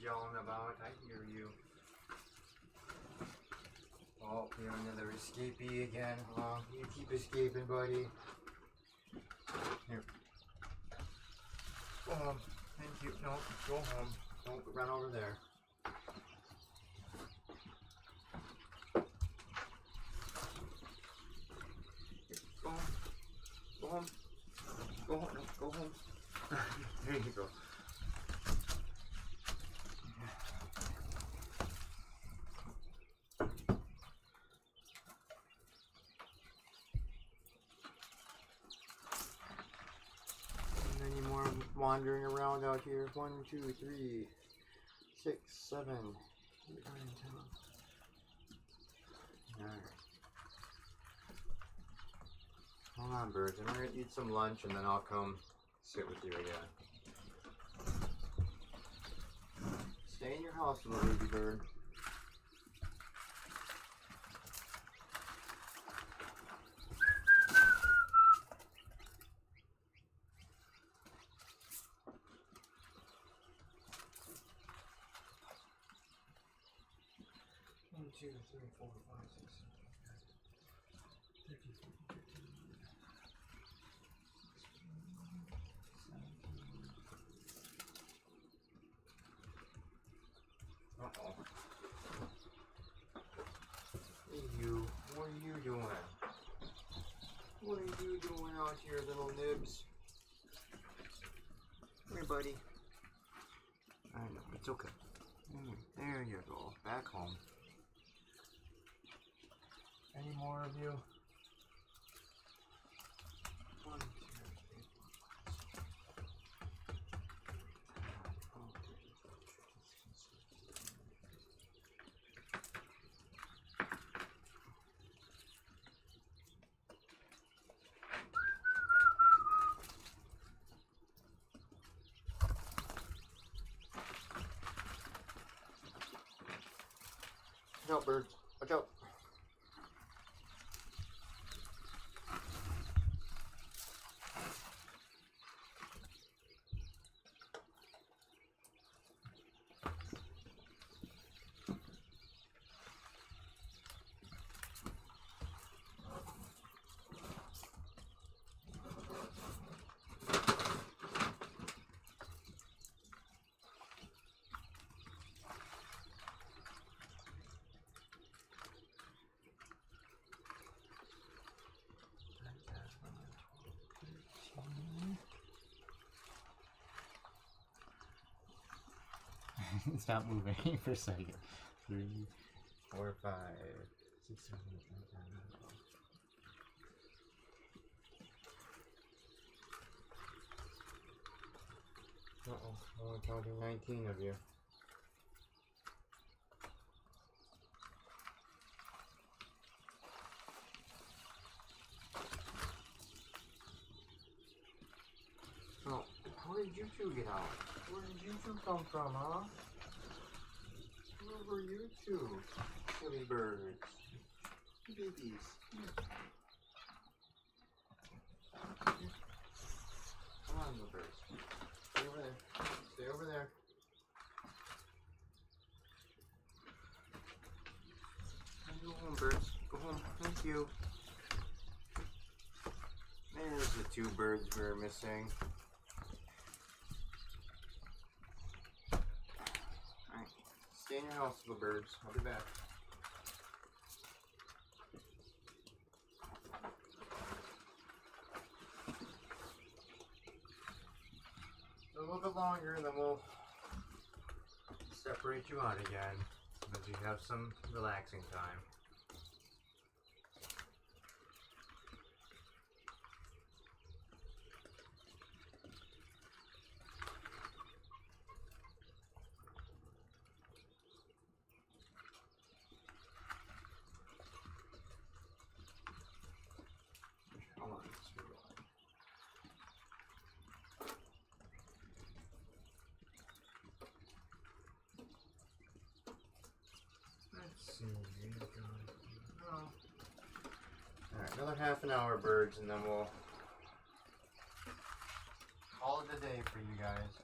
yelling about. I hear you. Oh, you're another escapee again, huh? You keep escaping, buddy. Here. Go home. Thank you. No, go home. Don't run over there. Go home. Go home. Go home. No, go home. There you go. Any more wandering around out here? 1, 2, 3, 6, 7, 8, 9, 10. Alright. Hold on, birds. I'm gonna eat some lunch and then I'll come sit with you again. Stay in your house, little baby bird. One, 2, 3, 4, 5, 6, 7, 8, 9, 10, 11, 12, 13, 14, 15, 16, 17, 18, 19, 20. Uh-oh. Hey you, what are you doing? What are you doing out here, little nibs? Come here, buddy. I know, it's okay. There you go, back home. Any more of you? 1, 2, 3, 4, 5, 6, 7, 8, 9, 10, 11, 12, 13, 14, 15, 16, 17, 18, 19, 20. Watch out, birds. Watch out. Stop moving for a second. 3, 4, 5, 6, 7, 8, 9, 10, 11. Uh-oh, I'm counting 19 of you. Oh, how did you two get out? Where did you two come from, huh? Where were you two? Silly birds. Babies. Come on, little birds. Stay over there. Stay over there. Go home, birds. Go home. Thank you. There's the 2 birds we were missing. Alright. Stay in your house, little birds. I'll be back. A little bit longer, and then we'll separate you out again, so that you have some relaxing time. Hold on, let's move on. Let's see. Oh. Alright, another half an hour, birds, and then we'll call it a day for you guys.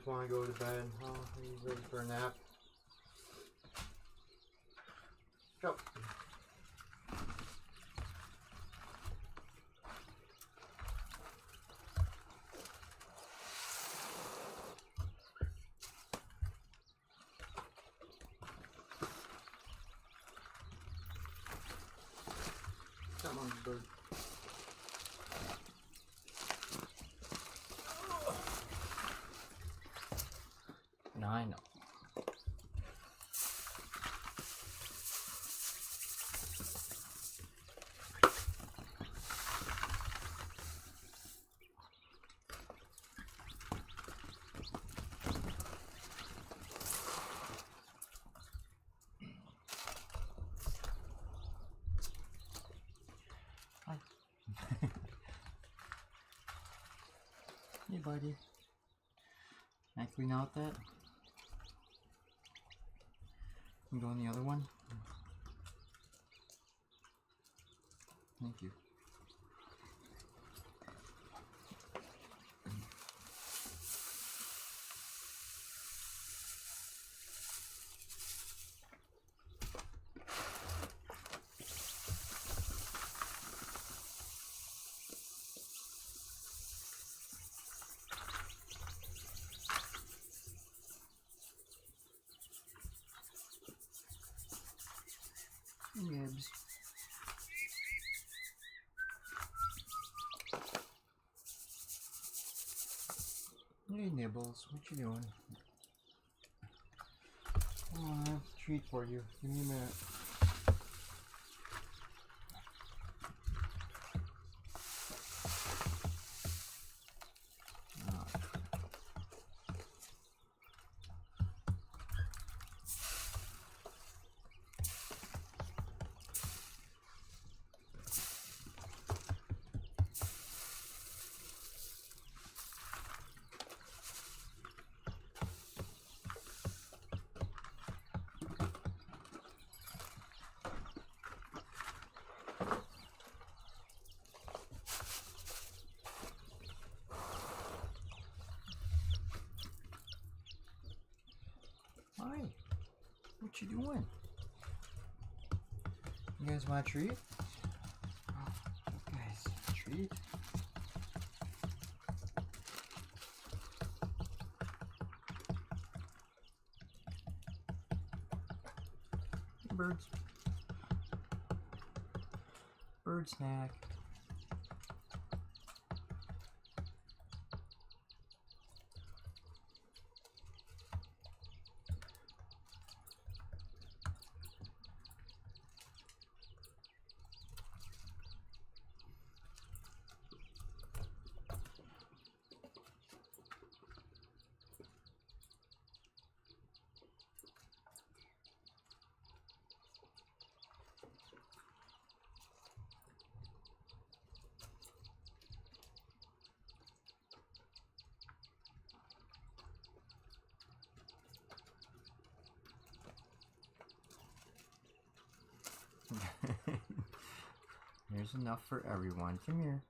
birds want to go to bed. Oh, he's ready for a nap. Go. Come on, bird. No, I know. Hi. Hey, buddy. Can I clean out that? Can you go on the other one? Thank you. Nibs. Hey Nibbles, what you doing? Oh, I have a treat for you. Give me a minute. Hi. What you doing? You guys want a treat? Guys, a treat? Birds. Bird snack. There's enough for everyone. Come here.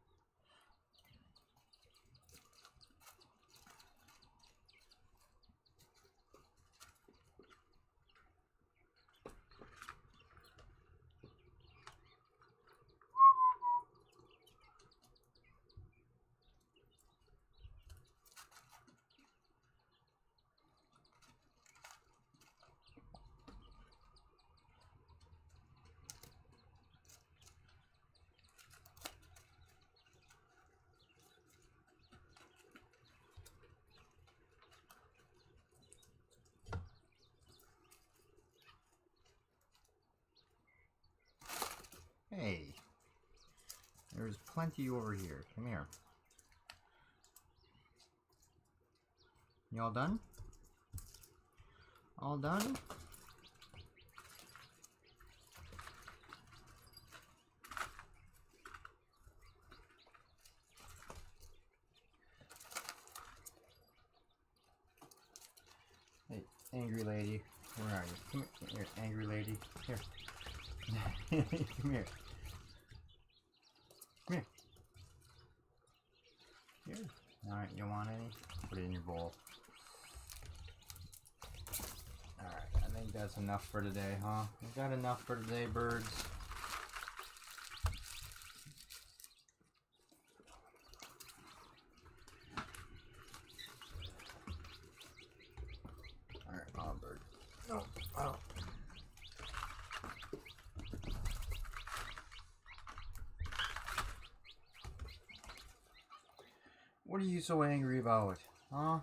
Hey, there's plenty over here. Come here. You all done? All done? Hey, angry lady, where are you? Come here, angry lady. Here. Come here. Come here. Here. Alright, you want any? Put it in your bowl. think that's enough for today, huh? We got enough for today, birds. Alright, mom bird. No, oh. What are you so angry about, huh?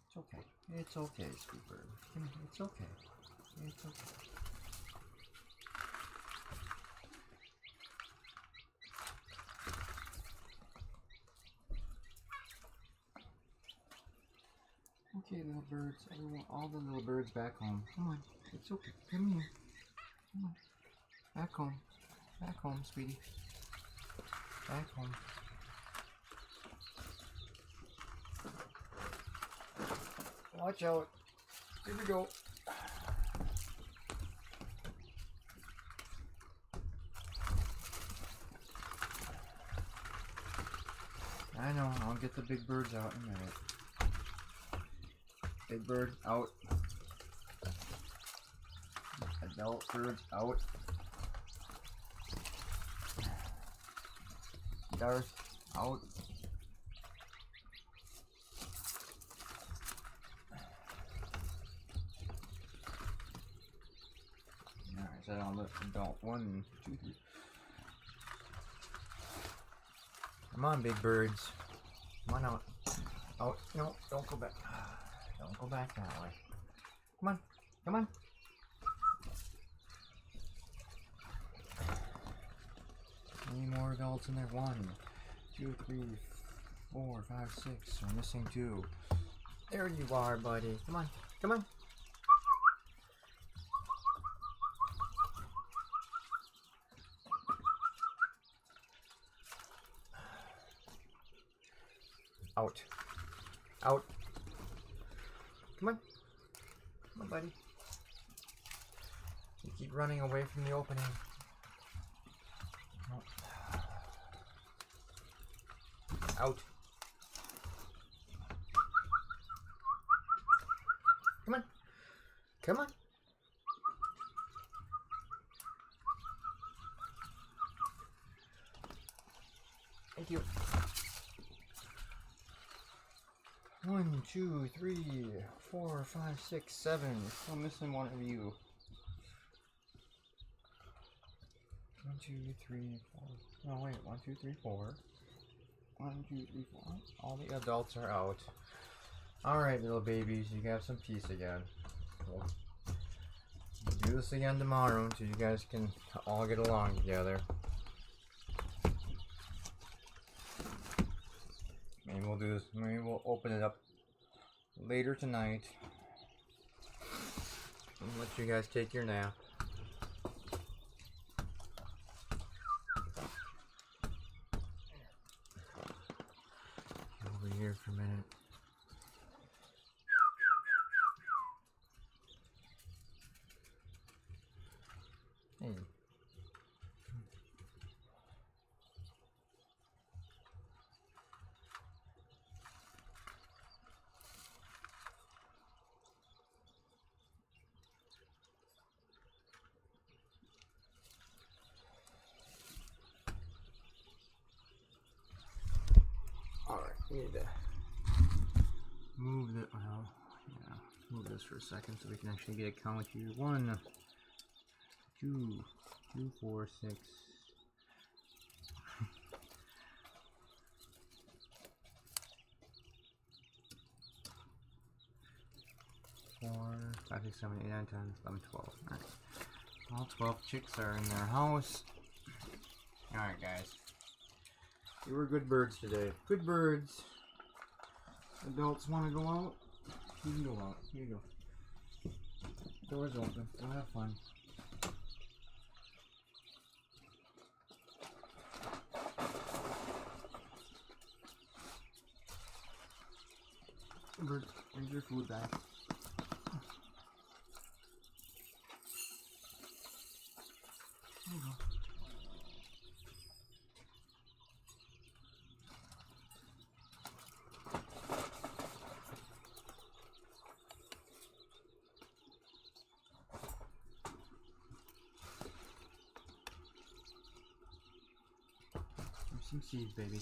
It's okay. It's okay, sweet bird. It's okay. It's okay. Okay, little birds. Everyone, all the little birds back home. Come on. It's okay. Come here. Come on. Back home. Back home, sweetie. Back home. Watch out. Here we go. I know. I'll get the big birds out in a minute. Big bird out. Adult birds out. Darth out. Alright, so I'll let adult 1, 2, 3. Come on, big birds. Come on out. Out. No, don't go back. Don't go back that way. Come on. Come on. Any more adults in there? 1, 2, 3, 4, 5, 6. We're missing 2. There you are, buddy. Come on. Come on. Out. Out. Come on. Come on, buddy. You keep running away from the opening. No. Out. Come on. Come on. Thank you. 1, 2, 3, 4, 5, 6, 7. Still missing one of you. 1, 2, 3, 4. No, wait. 1, 2, 3, 4. 1, 2, 3, 4. All the adults are out. Alright, little babies. You got some peace again. We'll do this again tomorrow so you guys can all get along together. Maybe we'll do this. Maybe we'll open it up later tonight. And let you guys take your nap. Over here for a minute. Hey. Alright, we need to move the, well, yeah, move this for a second so we can actually get a count here. 1, 2, 2, 4, 6. 4, 5, 6, 7, 8, 9, 10, 11, 12. Alright. All 12 chicks are in their house. Alright, guys. You were good birds today. Good birds. Adults want to go out? You can go out. Here you go. Door's open. Go have fun. Birds, bring your food back. There you go. some seeds, baby.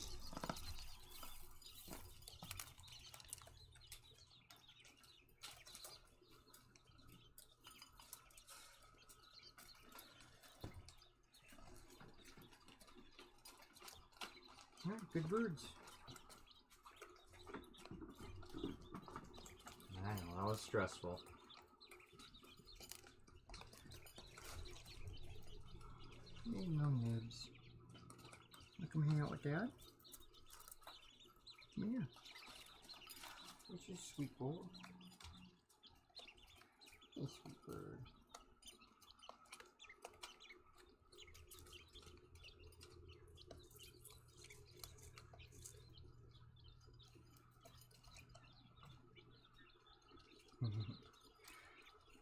Alright, good birds. I know, that was stressful. Hey, no nibs. You come hang out with Dad? Come here. Where's your sweet boy? Hey, sweet bird.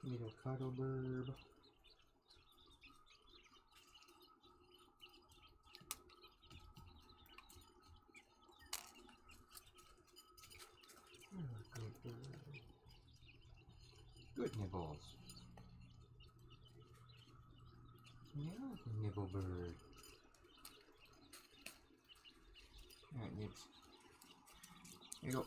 Little cuddle burb. Good bird. Good nibbles. Yeah, good nibble bird. Alright, nibs. Here you go.